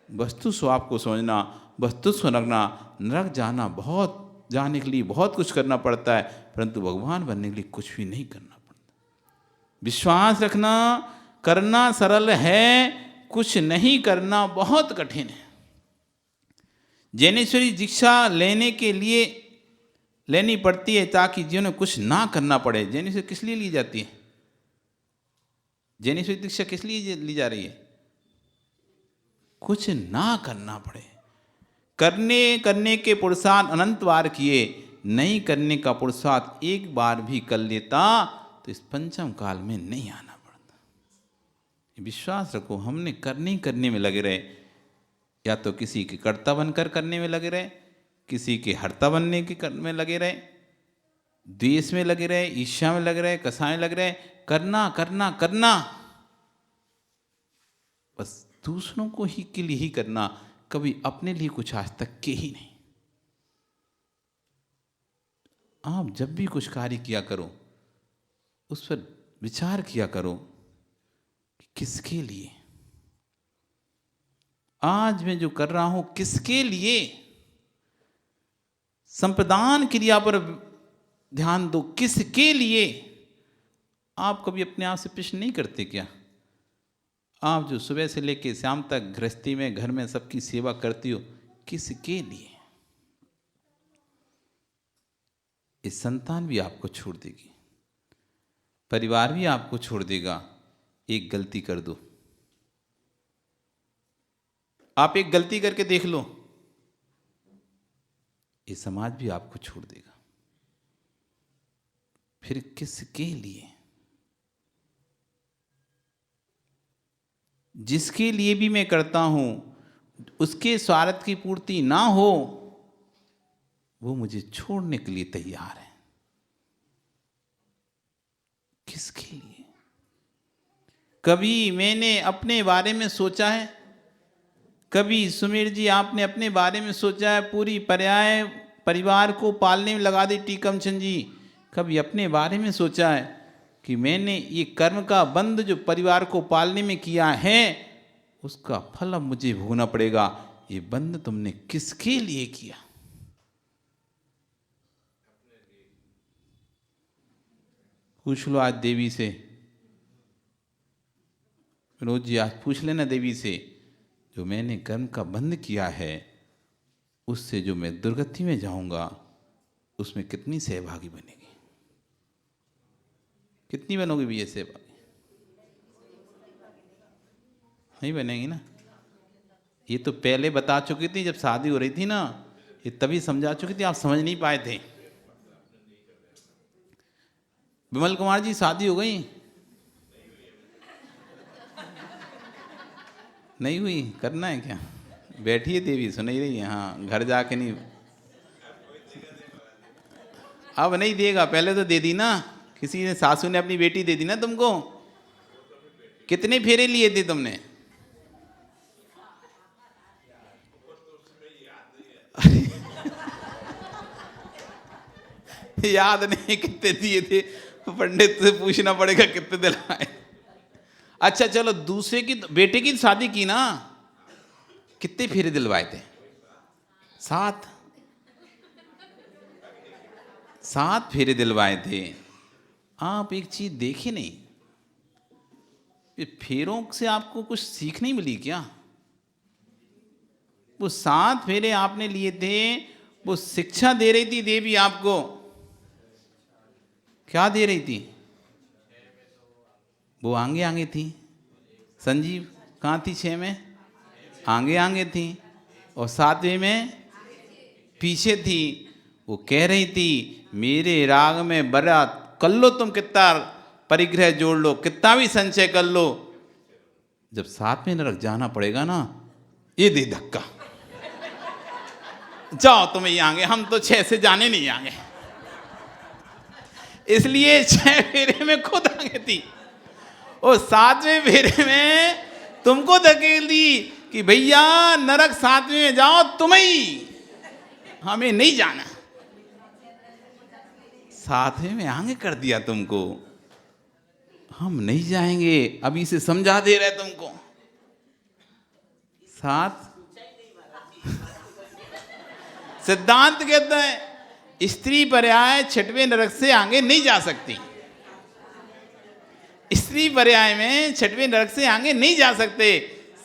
वस्तु स्वाप को समझना, वस्तु समझना, नरक जाने के लिए बहुत कुछ करना पड़ता है, परंतु भगवान बनने के लिए कुछ भी नहीं करना पड़ता। विश्वास रखना, करना सरल है, कुछ नहीं करना बहुत कठिन है। ज्ञानेश्वरी दीक्षा लेने के लिए लेनी पड़ती है ताकि जीवन में कुछ ना करना पड़े। ज्ञानेश्वरी किस लिए ली जाती है? ज्ञानेश्वरी दीक्षा किस लिए ली जा रही है? कुछ ना करना पड़े। करने के पुरुषार्थ अनंत बार किए, नहीं करने का पुरुषार्थ एक बार भी कर लेता तो इस पंचम काल में नहीं आना पड़ता। विश्वास रखो, हमने करने में लगे रहे, या तो किसी के कर्ता बनकर करने में लगे रहे, किसी के हर्ता बनने के में लगे रहे, द्वेष में लगे रहे, ईर्ष्या में लगे रहे, कसाय में लगे रहे, करना करना करना, बस दूसरों को ही के लिए ही करना, कभी अपने लिए कुछ आज तक के ही नहीं। आप जब भी कुछ कार्य किया करो उस पर विचार किया करो कि किसके लिए आज मैं जो कर रहा हूं, किसके लिए। संप्रदान क्रिया पर ध्यान दो, किसके लिए। आप कभी अपने आप से प्रश्न नहीं करते क्या? आप जो सुबह से लेकर शाम तक गृहस्थी में घर में सबकी सेवा करती हो, किसके लिए? इस संतान भी आपको छोड़ देगी, परिवार भी आपको छोड़ देगा। एक गलती कर दो, आप एक गलती करके देख लो, ये समाज भी आपको छोड़ देगा। फिर किसके लिए? जिसके लिए भी मैं करता हूं उसके स्वार्थ की पूर्ति ना हो, वो मुझे छोड़ने के लिए तैयार है। किसके लिए? कभी मैंने अपने बारे में सोचा है? कभी सुमीर जी आपने अपने बारे में सोचा है? पूरी पर्याय परिवार को पालने में लगा दी टीकम चंद जी। कभी अपने बारे में सोचा है कि मैंने ये कर्म का बंध जो परिवार को पालने में किया है उसका फल अब मुझे भोगना पड़ेगा। ये बंद तुमने किसके लिए किया? पूछ लो आज देवी से, विनोद जी आज पूछ लेना देवी से, जो मैंने कर्म का बंध किया है उससे जो मैं दुर्गति में जाऊंगा उसमें कितनी सहभागी बनेगी? कितनी बनोगी भी ये सहभागी? नहीं बनेगी ना। ये तो पहले बता चुकी थी, जब शादी हो रही थी ना, ये तभी समझा चुकी थी, आप समझ नहीं पाए थे। विमल कुमार जी शादी हो गई? नहीं हुई? करना है क्या? बैठिए देवी, सुन ही रही है। हाँ, घर जाके नहीं, अब नहीं देगा, पहले तो दे दी ना। किसी ने, सासू ने अपनी बेटी दे दी ना तुमको। कितने फेरे लिए थे तुमने? याद नहीं कितने दिए थे, पंडित से पूछना पड़ेगा कितने दिलवाए। अच्छा चलो, दूसरे की बेटे की शादी की ना, कितने फेरे दिलवाए थे? 7 फेरे दिलवाए थे। आप एक चीज देखी नहीं, ये फेरों से आपको कुछ सीख नहीं मिली क्या? वो 7 फेरे आपने लिए थे, वो शिक्षा दे रही थी देवी आपको। क्या दे रही थी? वो आगे आगे थी। संजीव कहाँ थी? 6 में आगे आगे थी, और 7वें में पीछे थी। वो कह रही थी मेरे राग में बड़ा कर लो, तुम कितना परिग्रह जोड़ लो, कितना भी संचय कर लो, जब 7वें नरक जाना पड़ेगा ना, ये दे धक्का, जाओ तुम ही आगे, हम तो 6 से जाने नहीं आगे। इसलिए 6 फेरे में खुद आगे थी, और 7वें फेरे में तुमको धकेल दी कि भैया नरक 7वें में जाओ तुम ही, हमें नहीं जाना। 7वें में आगे कर दिया तुमको, हम नहीं जाएंगे, अभी से समझा दे रहे तुमको। 7 सिद्धांत कहता है स्त्री पर्याय 6वें नरक से आगे नहीं जा सकती। स्त्री पर्याय में 6वें नरक से आगे नहीं जा सकते।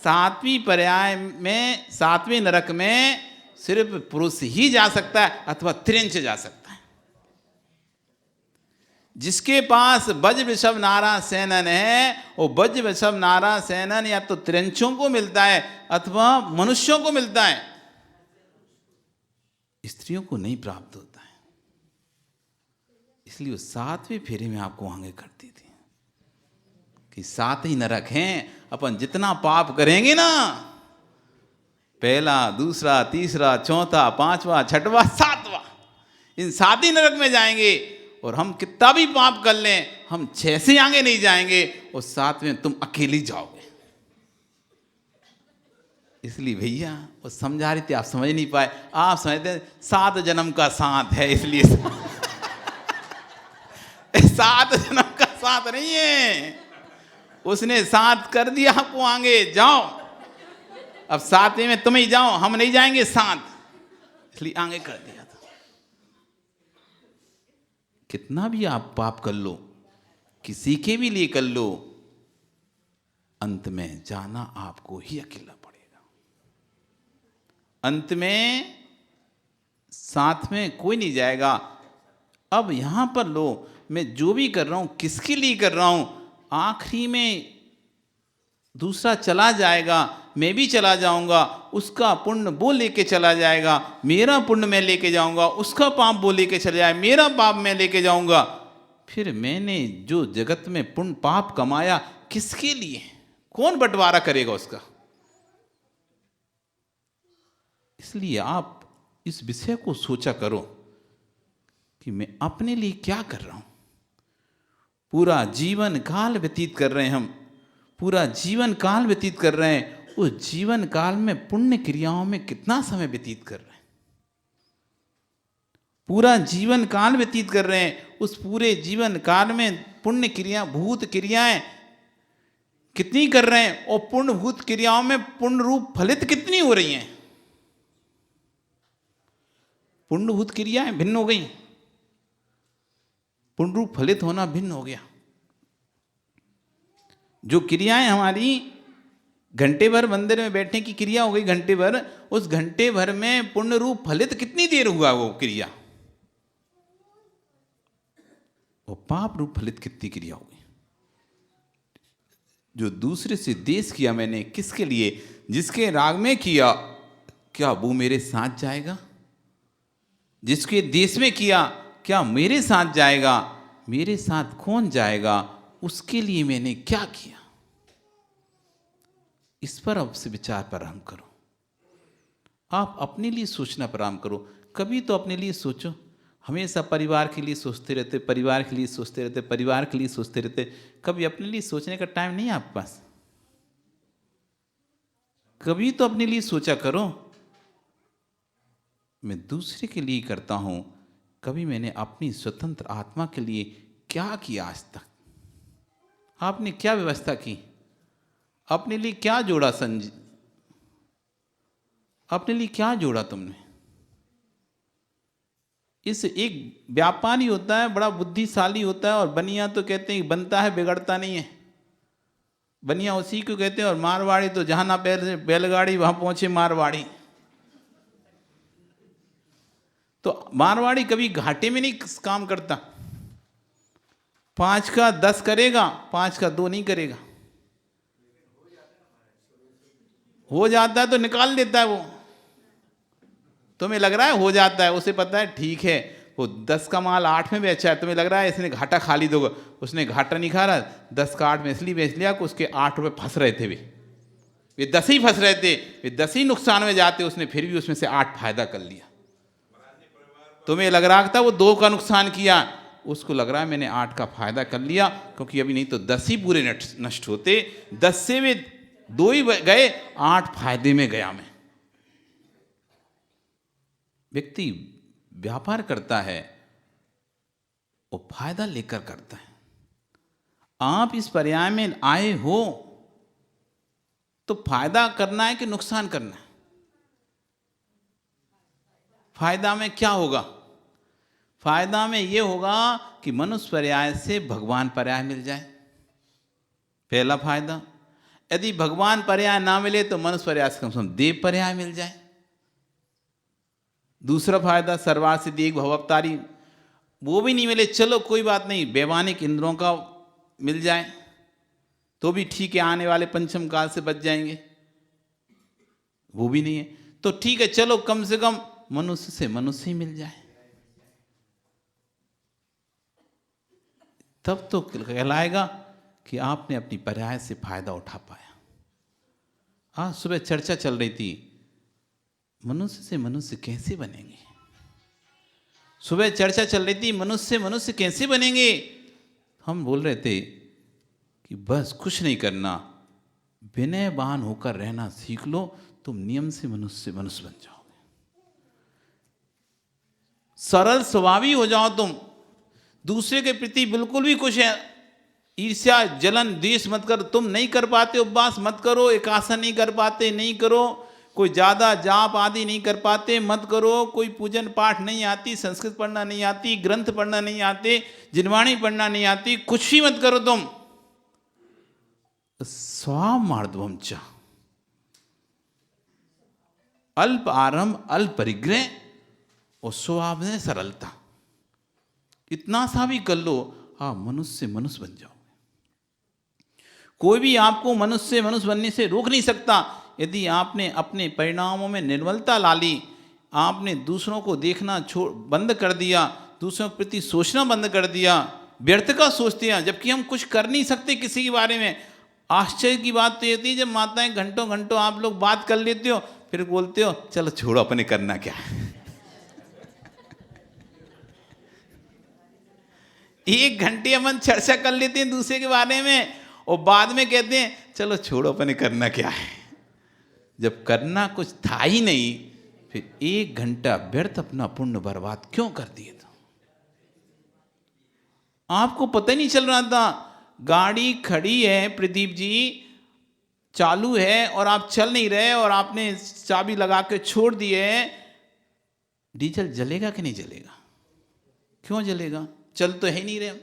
7वीं पर्याय में 7वें नरक में सिर्फ पुरुष ही जा सकता है, अथवा त्रिंच जा सकता है। जिसके पास वज्र वृषभ नारा सेनन है, वो वज्र वृषभ नारा सेनन या तो त्रिंचों को मिलता है अथवा मनुष्यों को मिलता है, स्त्रियों को नहीं प्राप्त होता है। इसलिए 7वें फेरे में आपको आगे करती थी कि 7 ही नरक हैं, अपन जितना पाप करेंगे ना, पहला, दूसरा, तीसरा, चौथा, 5वां, 6वां, 7वां, इन 7 ही नरक में जाएंगे। और हम कितना भी पाप कर लें, हम 6 से आगे नहीं जाएंगे, और 7वें तुम अकेली जाओगे। इसलिए भैया वो समझा रही थी, आप समझ नहीं पाए। आप समझते 7 जन्म का साथ है, इसलिए 7 जन्म का साथ नहीं है, उसने साथ कर दिया आपको, आगे जाओ, अब 7वें में तुम ही जाओ, हम नहीं जाएंगे साथ, इसलिए आगे कर दिया था। कितना भी आप पाप कर लो, किसी के भी लिए कर लो, अंत में जाना आपको ही अकेला पड़ेगा। अंत में साथ में कोई नहीं जाएगा। अब यहां पर लो, मैं जो भी कर रहा हूं किसके लिए कर रहा हूं, आखिरी में दूसरा चला जाएगा, मैं भी चला जाऊंगा, उसका पुण्य वो लेके चला जाएगा, मेरा पुण्य मैं लेके जाऊंगा, उसका पाप वो लेके चला जाए, मेरा पाप मैं लेके जाऊंगा। फिर मैंने जो जगत में पुण्य पाप कमाया किसके लिए, कौन बंटवारा करेगा उसका? इसलिए आप इस विषय को सोचा करो कि मैं अपने लिए क्या कर रहा हूं। पूरा जीवन काल व्यतीत कर रहे हैं हम, पूरा जीवन काल व्यतीत कर रहे हैं, उस जीवन काल में पुण्य क्रियाओं में कितना समय व्यतीत कर रहे हैं, पूरा जीवन काल व्यतीत कर रहे हैं, उस पूरे जीवन काल में पुण्य क्रिया, भूत क्रियाएं कितनी कर रहे हैं, और पुण्यभूत क्रियाओं में पुण्य रूप फलित कितनी हो रही हैं। पुण्यभूत क्रियाएं भिन्न हो गई, पुण्य रूप फलित होना भिन्न हो गया। जो क्रियाएं हमारी घंटे भर मंदिर में बैठने की क्रिया हो गई घंटे भर, उस घंटे भर में पुण्य रूप फलित कितनी देर हुआ वो क्रिया, वो पाप रूप फलित कितनी क्रिया हो गई। जो दूसरे से देश किया मैंने, किसके लिए, जिसके राग में किया, क्या वो मेरे साथ जाएगा? जिसके देश में किया, क्या मेरे साथ जाएगा? मेरे साथ कौन जाएगा? उसके लिए मैंने क्या किया? इस पर अब से विचार प्रारंभ करो। आप अपने लिए सोचना प्रारंभ करो। कभी तो अपने लिए सोचो। हमेशा परिवार के लिए सोचते रहते, परिवार के लिए सोचते रहते, परिवार के लिए सोचते रहते, कभी अपने लिए सोचने का टाइम नहीं है आपके पास। कभी तो अपने लिए सोचा करो, मैं दूसरे के लिए करता हूं, कभी मैंने अपनी स्वतंत्र आत्मा के लिए क्या किया आज तक? आपने क्या व्यवस्था की? अपने लिए क्या जोड़ा अपने लिए क्या जोड़ा तुमने? इस एक व्यापारी होता है, बड़ा बुद्धिशाली होता है, और बनिया तो कहते हैं बनता है बिगड़ता नहीं है। बनिया उसी को कहते हैं, और मारवाड़ी तो जहां ना बैलगाड़ी वहां पहुंचे मारवाड़ी। तो मारवाड़ी कभी घाटे में नहीं काम करता। 5 का 10 करेगा, 5 का 2 नहीं करेगा। हो जाता है तो निकाल देता है वो। तुम्हें लग रहा है हो जाता है, उसे पता है ठीक है वो 10 का माल 8 में बेचा है, तुम्हें लग रहा है इसने घाटा खा ली दोगा। उसने घाटा नहीं खा रहा, 10 का 8 में इसलिए बेच लिया कि उसके 8 रुपये फंस रहे थे। वे 10 ही फंस रहे थे, वे 10 ही नुकसान में जाते, उसने फिर भी उसमें से 8 फायदा कर लिया। तुम्हें लग रहा था वो 2 का नुकसान किया, उसको लग रहा है मैंने 8 का फायदा कर लिया, क्योंकि अभी नहीं तो 10 ही पूरे नष्ट होते। 10 से वे 2 ही गए, 8 फायदे में गया मैं। व्यक्ति व्यापार करता है, वो फायदा लेकर करता है। आप इस पर्याय में आए हो तो फायदा करना है कि नुकसान करना है? फायदा में क्या होगा? फायदा में यह होगा कि मनुष्य पर्याय से भगवान पर्याय मिल जाए, पहला फायदा। यदि भगवान पर्याय ना मिले तो मनुष्य पर्याय से कम से कम देव पर्याय मिल जाए। दूसरा फायदा सर्वासिद्धि एक भवअवतारी, वो भी नहीं मिले चलो कोई बात नहीं, वैमानिक इंद्रों का मिल जाए तो भी ठीक है, आने वाले पंचम काल से बच जाएंगे। वो भी नहीं है तो ठीक है, चलो कम से कम मनुष्य से मनुष्य ही मिल जाए, तब तो कहलाएगा कि आपने अपनी पर्याय से फायदा उठा पाया। आज सुबह चर्चा चल रही थी, मनुष्य से मनुष्य कैसे बनेंगे। सुबह चर्चा चल रही थी, मनुष्य से मनुष्य कैसे बनेंगे। हम बोल रहे थे कि बस कुछ नहीं करना, विनयवान होकर रहना सीख लो, तुम नियम से मनुष्य बन जाओगे। सरल स्वभावी हो जाओ तुम, दूसरे के प्रति बिल्कुल भी कुछ है ईर्ष्या जलन द्वेष मत करो। तुम नहीं कर पाते उपवास मत करो, एकासन नहीं कर पाते नहीं करो, कोई ज़्यादा जाप आदि नहीं कर पाते मत करो, कोई पूजन पाठ नहीं आती, संस्कृत पढ़ना नहीं आती, ग्रंथ पढ़ना नहीं आते, जिनवाणी पढ़ना नहीं आती, कुछ ही मत करो तुम। स्वाम मार्दवम च, अल्प आरंभ अल्प परिग्रह और स्वभाव में सरलता, इतना सा भी कर लो, आप मनुष्य से मनुष्य बन जाओगे। कोई भी आपको मनुष्य से मनुष्य बनने से रोक नहीं सकता। यदि आपने अपने परिणामों में निर्मलता ला ली, आपने दूसरों को देखना बंद कर दिया, दूसरों के प्रति सोचना बंद कर दिया, व्यर्थ का सोचते हैं, जबकि हम कुछ कर नहीं सकते किसी के बारे में। आश्चर्य की बात तो ये थी जब माताएं घंटों घंटों आप लोग बात कर लेते हो, फिर बोलते हो चलो छोड़ो अपने करना क्या है। 1 घंटे अपन चर्चा कर लेते हैं दूसरे के बारे में और बाद में कहते हैं चलो छोड़ो अपने करना क्या है। जब करना कुछ था ही नहीं, फिर 1 घंटा व्यर्थ अपना पुण्य बर्बाद क्यों कर दिए? तो आपको पता ही नहीं चल रहा था, गाड़ी खड़ी है प्रदीप जी, चालू है और आप चल नहीं रहे और आपने चाबी लगा के छोड़ दी है, डीजल जलेगा कि नहीं जलेगा? क्यों जलेगा? चल तो है नहीं रहे हम,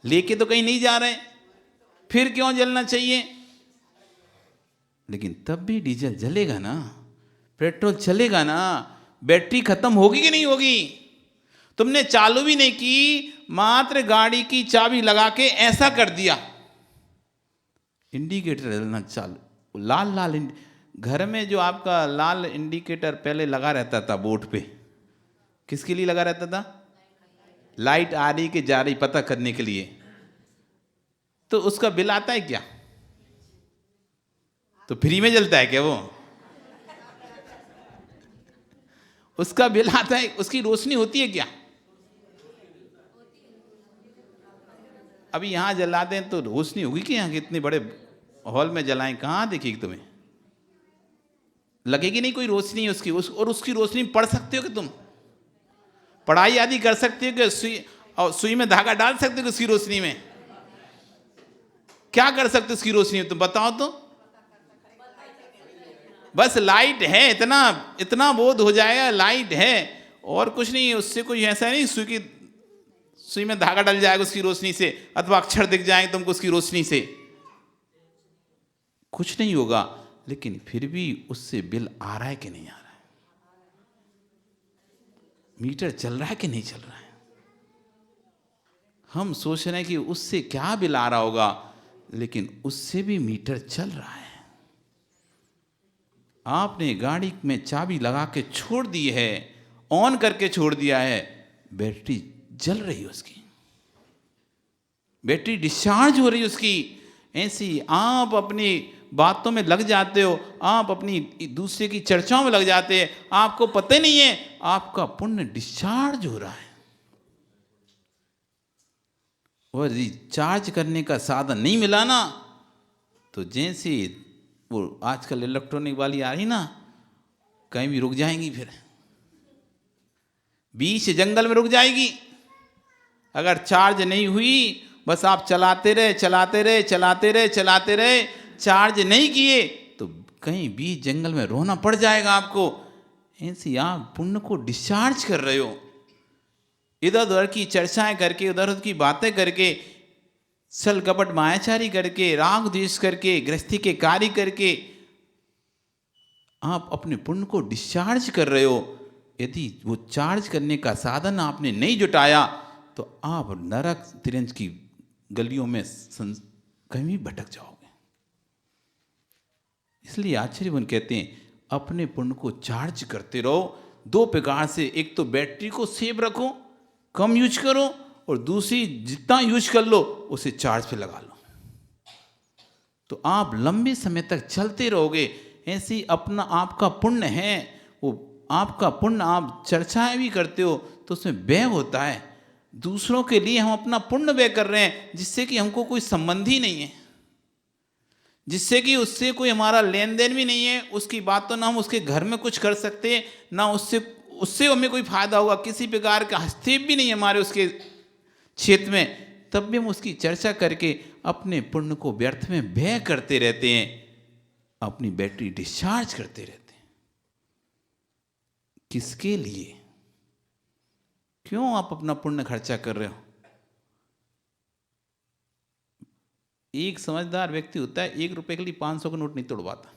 लेके तो कहीं नहीं जा रहे, फिर क्यों जलना चाहिए? लेकिन तब भी डीजल जलेगा ना, पेट्रोल चलेगा ना, बैटरी खत्म होगी कि नहीं होगी? तुमने चालू भी नहीं की, मात्र गाड़ी की चाबी लगा के ऐसा कर दिया, इंडिकेटर जलना चालू, लाल लाल घर में जो आपका लाल इंडिकेटर पहले लगा रहता था बोर्ड पे, किसके लिए लगा रहता था? लाइट आ रही कि जा रही पता करने के लिए। तो उसका बिल आता है क्या? तो फ्री में जलता है क्या वो? उसका बिल आता है, उसकी रोशनी होती है क्या? अभी यहां जला दें तो रोशनी होगी कि यहां इतने बड़े हॉल में जलाएं, कहां दिखेगी तुम्हें? लगेगी नहीं कोई रोशनी उसकी। और उसकी रोशनी पढ़ सकते हो कि तुम? पढ़ाई आदि कर सकते हो कि सुई में धागा डाल सकते हो उसकी रोशनी में? क्या कर सकते हो उसकी रोशनी में? तुम बताओ तो। बस लाइट है, इतना बोध हो जाएगा, लाइट है और कुछ नहीं है। उससे कोई ऐसा नहीं सुई में धागा डल जाएगा उसकी रोशनी से, अथवा अक्षर दिख जाएंगे तुमको उसकी रोशनी से, कुछ नहीं होगा। लेकिन फिर भी उससे बिल आ रहा है कि नहीं आ रहा है? मीटर चल रहा है कि नहीं चल रहा है? हम सोच रहे हैं कि उससे क्या बिल आ रहा होगा, लेकिन उससे भी मीटर चल रहा है। आपने गाड़ी में चाबी लगा के छोड़ दी है, ऑन करके छोड़ दिया है, बैटरी जल रही है उसकी, बैटरी डिस्चार्ज हो रही है उसकी। ऐसी आप अपनी बातों में लग जाते हो, आप अपनी दूसरे की चर्चाओं में लग जाते हैं, आपको पता ही नहीं है आपका पुण्य डिस्चार्ज हो रहा है। और रिचार्ज करने का साधन नहीं मिला ना, तो जैसे वो आजकल इलेक्ट्रॉनिक वाली आ रही ना, कहीं भी रुक जाएंगी, फिर बीच जंगल में रुक जाएगी। अगर चार्ज नहीं हुई, बस आप चलाते रहे, चार्ज नहीं किए तो कहीं बीच जंगल में रोना पड़ जाएगा आपको। ऐसे आप पुण्य को डिस्चार्ज कर रहे हो, इधर उधर की चर्चाएं करके, उधर उधर की बातें करके, छल कपट मायाचारी करके, राग द्वेष करके, गृहस्थी के कार्य करके आप अपने पुण्य को डिस्चार्ज कर रहे हो। यदि वो चार्ज करने का साधन आपने नहीं जुटाया तो आप नरक तिरंज की गलियों में कहीं भी भटक जाओगे। इसलिए आचार्यवन कहते हैं अपने पुण्य को चार्ज करते रहो दो प्रकार से। एक तो बैटरी को सेव रखो, कम यूज करो, और दूसरी जितना यूज कर लो उसे चार्ज पे लगा लो, तो आप लंबे समय तक चलते रहोगे। ऐसे अपना आपका पुण्य है, वो आपका पुण्य आप चर्चाएं भी करते हो तो उसमें व्यय होता है। दूसरों के लिए हम अपना पुण्य व्यय कर रहे हैं जिससे कि हमको कोई संबंध ही नहीं है, जिससे कि उससे कोई हमारा लेन देन भी नहीं है, उसकी बात तो ना हम उसके घर में कुछ कर सकते हैं, ना उससे हमें कोई फायदा होगा, किसी प्रकार का हस्तक्षेप भी नहीं है हमारे उसके क्षेत्र में, तब भी हम उसकी चर्चा करके अपने पुण्य को व्यर्थ में व्यय करते रहते हैं, अपनी बैटरी डिस्चार्ज करते रहते हैं। किसके लिए? क्यों आप अपना पुण्य खर्चा कर रहे हो? एक समझदार व्यक्ति होता है, 1 रुपए के लिए 500 का नोट नहीं तोड़वाता।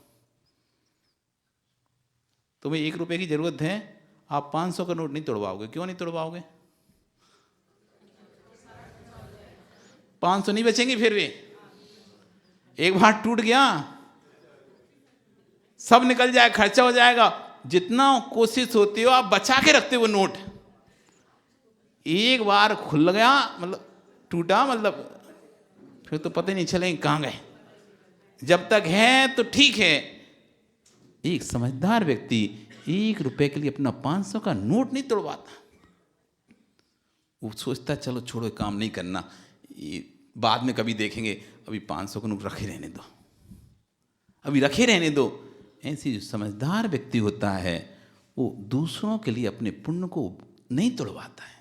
तुम्हें 1 रुपए की जरूरत है, आप 500 का नोट नहीं तोड़वाओगे। क्यों नहीं तोड़वाओगे? 500 नहीं बचेंगे, फिर भी एक बार टूट गया सब निकल जाए, खर्चा हो जाएगा। जितना कोशिश होती हो आप बचा के रखते हो नोट, एक बार खुल गया मतलब टूटा, मतलब फिर तो पता ही नहीं चलेंगे कहां गए। जब तक है तो ठीक है। एक समझदार व्यक्ति 1 रुपए के लिए अपना 500 का नोट नहीं तोड़वाता। वो सोचता चलो छोड़ो, काम नहीं करना, बाद में कभी देखेंगे, अभी 500 का नोट रखे रहने दो, अभी रखे रहने दो। ऐसी जो समझदार व्यक्ति होता है वो दूसरों के लिए अपने पुण्य को नहीं तोड़वाता है।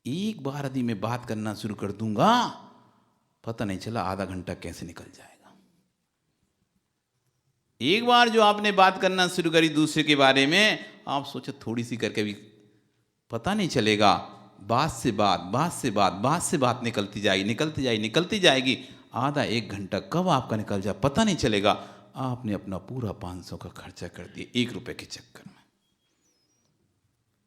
एक बार यदि मैं बात करना शुरू कर दूंगा, पता नहीं चला आधा घंटा कैसे निकल जाएगा। एक बार जो आपने बात करना शुरू करी दूसरे के बारे में, आप सोचो थोड़ी सी करके भी पता नहीं चलेगा, बात से बात निकलती जाएगी। आधा एक घंटा कब आपका निकल जाए पता नहीं चलेगा। आपने अपना पूरा 500 का खर्चा कर दिया 1 रुपए के चक्कर में।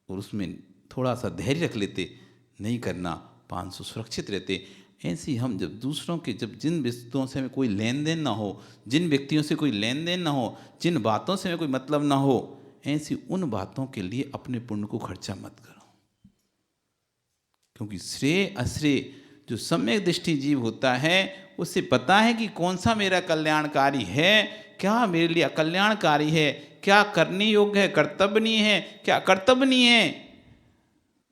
और उसमें थोड़ा सा धैर्य रख लेते, नहीं करना, 500 सुरक्षित रहते। ऐसे ही हम जब दूसरों के, जब जिन वस्तुओं से हमें कोई लेन देन ना हो, जिन व्यक्तियों से कोई लेन देन ना हो, जिन बातों से हमें कोई मतलब ना हो, ऐसी उन बातों के लिए अपने पुण्य को खर्चा मत करो। क्योंकि श्रेय अश्रेय जो सम्यक दृष्टि जीव होता है, उसे पता है कि कौन सा मेरा कल्याणकारी है, क्या मेरे लिए अकल्याणकारी है, क्या करने योग्य है, कर्तव्यनीय है, क्या कर्तव्यनीय है।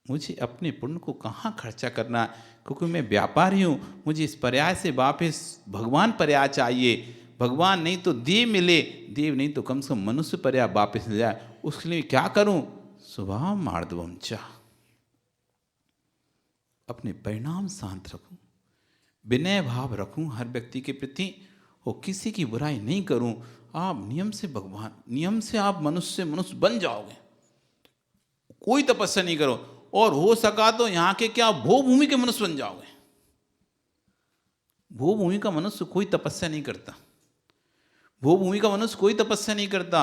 मुझे अपने पुण्य को कहाँ खर्चा करना, क्योंकि मैं व्यापारी हूँ। मुझे इस पर्याय से वापस भगवान पर्याय चाहिए। भगवान नहीं तो देव मिले, देव नहीं तो कम से कम मनुष्य पर्याय वापस ले जाए। उसके लिए क्या करूँ? स्वभाव मार्दवम चा, अपने परिणाम शांत रखूं, विनय भाव रखूं हर व्यक्ति के प्रति, और किसी की बुराई नहीं करूं। आप नियम से भगवान, नियम से आप मनुष्य बन जाओगे। कोई तपस्या नहीं करो, और हो सका तो यहाँ के क्या भूभूमि के मनुष्य बन जाओगे। भूभूमि का मनुष्य कोई तपस्या नहीं करता। भूभूमि का मनुष्य कोई तपस्या नहीं करता,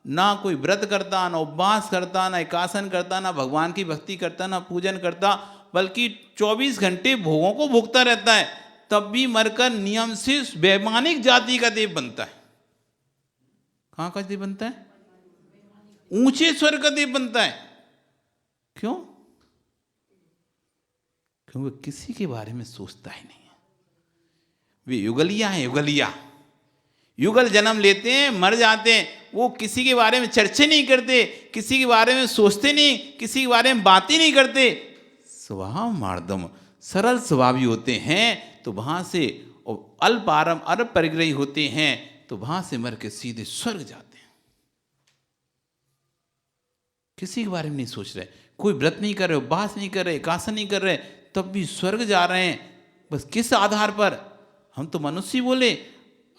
ना कोई व्रत करता, ना उपवास करता, ना एकासन करता, ना भगवान की भक्ति करता, ना पूजन करता, बल्कि 24 घंटे भोगों को भोगता रहता है। तब भी मरकर नियम से वैमानिक जाति का देव बनता है। कहां का देव बनता है? ऊंचे स्वर्ग का देव बनता है। क्यों? क्योंकि किसी के बारे में सोचता ही नहीं है। वे युगलिया हैं, युगलिया, युगल जन्म लेते हैं, मर जाते हैं। वो किसी के बारे में चर्चा नहीं करते, किसी के बारे में सोचते नहीं, किसी के बारे में बातें नहीं करते। स्वभाव मार्दम, सरल स्वभावी होते हैं, तो वहां से अल्प आरम अरब परिग्रही होते हैं, तो वहां से मर के सीधे स्वर्ग जाते हैं। किसी के बारे में नहीं सोच रहे, कोई व्रत नहीं कर रहे, उपवास नहीं कर रहे, एकासन नहीं कर रहे, तब भी स्वर्ग जा रहे हैं। बस किस आधार पर? हम तो मनुष्य ही बोले।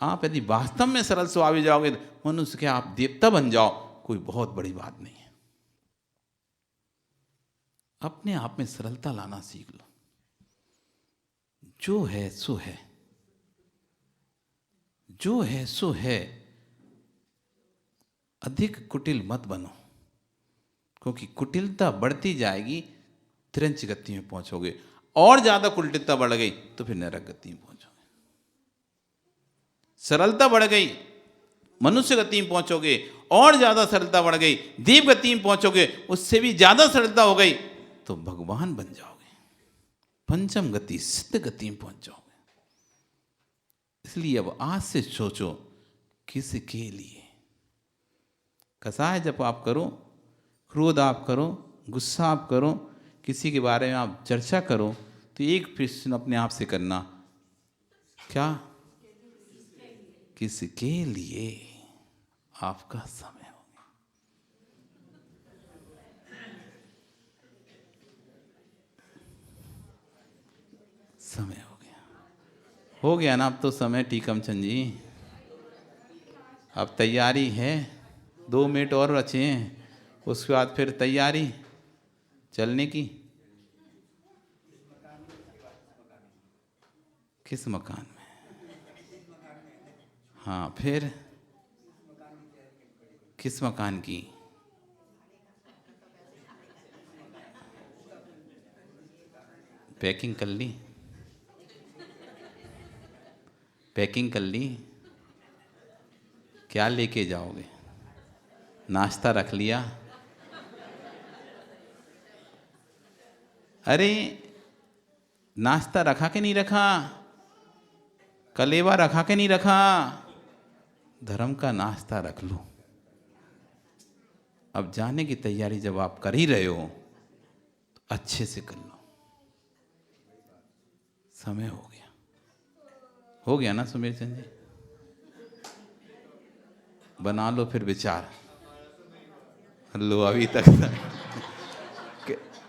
आप यदि वास्तव में सरल स्वभावी जाओगे तो मनुष्य के आप देवता बन जाओ, कोई बहुत बड़ी बात नहीं है। अपने आप में सरलता लाना सीख लो। जो है सो है, जो है सो है। अधिक कुटिल मत बनो, क्योंकि कुटिलता बढ़ती जाएगी, तिरंच गति में पहुंचोगे। और ज्यादा कुटिलता बढ़ गई तो फिर नरक गति में पहुंचोगे। सरलता बढ़ गई, मनुष्य गति में पहुंचोगे। और ज्यादा सरलता बढ़ गई, देव गति में पहुंचोगे। उससे भी ज्यादा सरलता हो गई तो भगवान बन जाओगे। पंचम गति, सिद्ध गति में पहुंच जाओगे। इसलिए अब आज से सोचो, किसके लिए? कसाय जब आप करो, क्रोध आप करो, गुस्सा आप करो, किसी के बारे में आप चर्चा करो, तो एक प्रश्न अपने आप से करना, क्या किसके लिए आपका समय हो गया? समय हो गया ना अब तो समय। टीकम चंद जी, अब तैयारी है, 2 मिनट और बचे हैं, उसके बाद फिर तैयारी चलने की। किस मकान में? हाँ, फिर किस मकान की? पैकिंग कर ली? पैकिंग कर ली? क्या लेके जाओगे? नाश्ता रख लिया? अरे नाश्ता रखा के नहीं रखा? कलेवा रखा के नहीं रखा? धर्म का नाश्ता रख लो। अब जाने की तैयारी जब आप कर ही रहे हो तो अच्छे से कर लो। समय हो गया ना सुमेर चंद जी? बना लो फिर विचार। लो अभी तक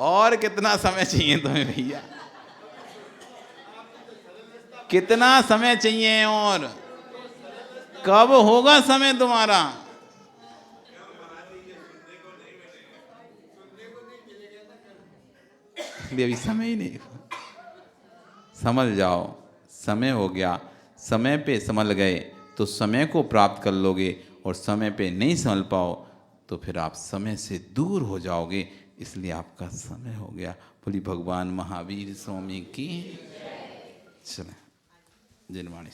और कितना समय चाहिए तुम्हें भैया? कितना समय चाहिए और कब होगा समय तुम्हारा? अभी समय ही नहीं। समझ जाओ, समय हो गया। समय पे संभल गए तो समय को प्राप्त कर लोगे, और समय पे नहीं संभल पाओ तो फिर आप समय से दूर हो जाओगे। इसलिए आपका समय हो गया। बोली भगवान महावीर स्वामी की। चले जिनवाणी।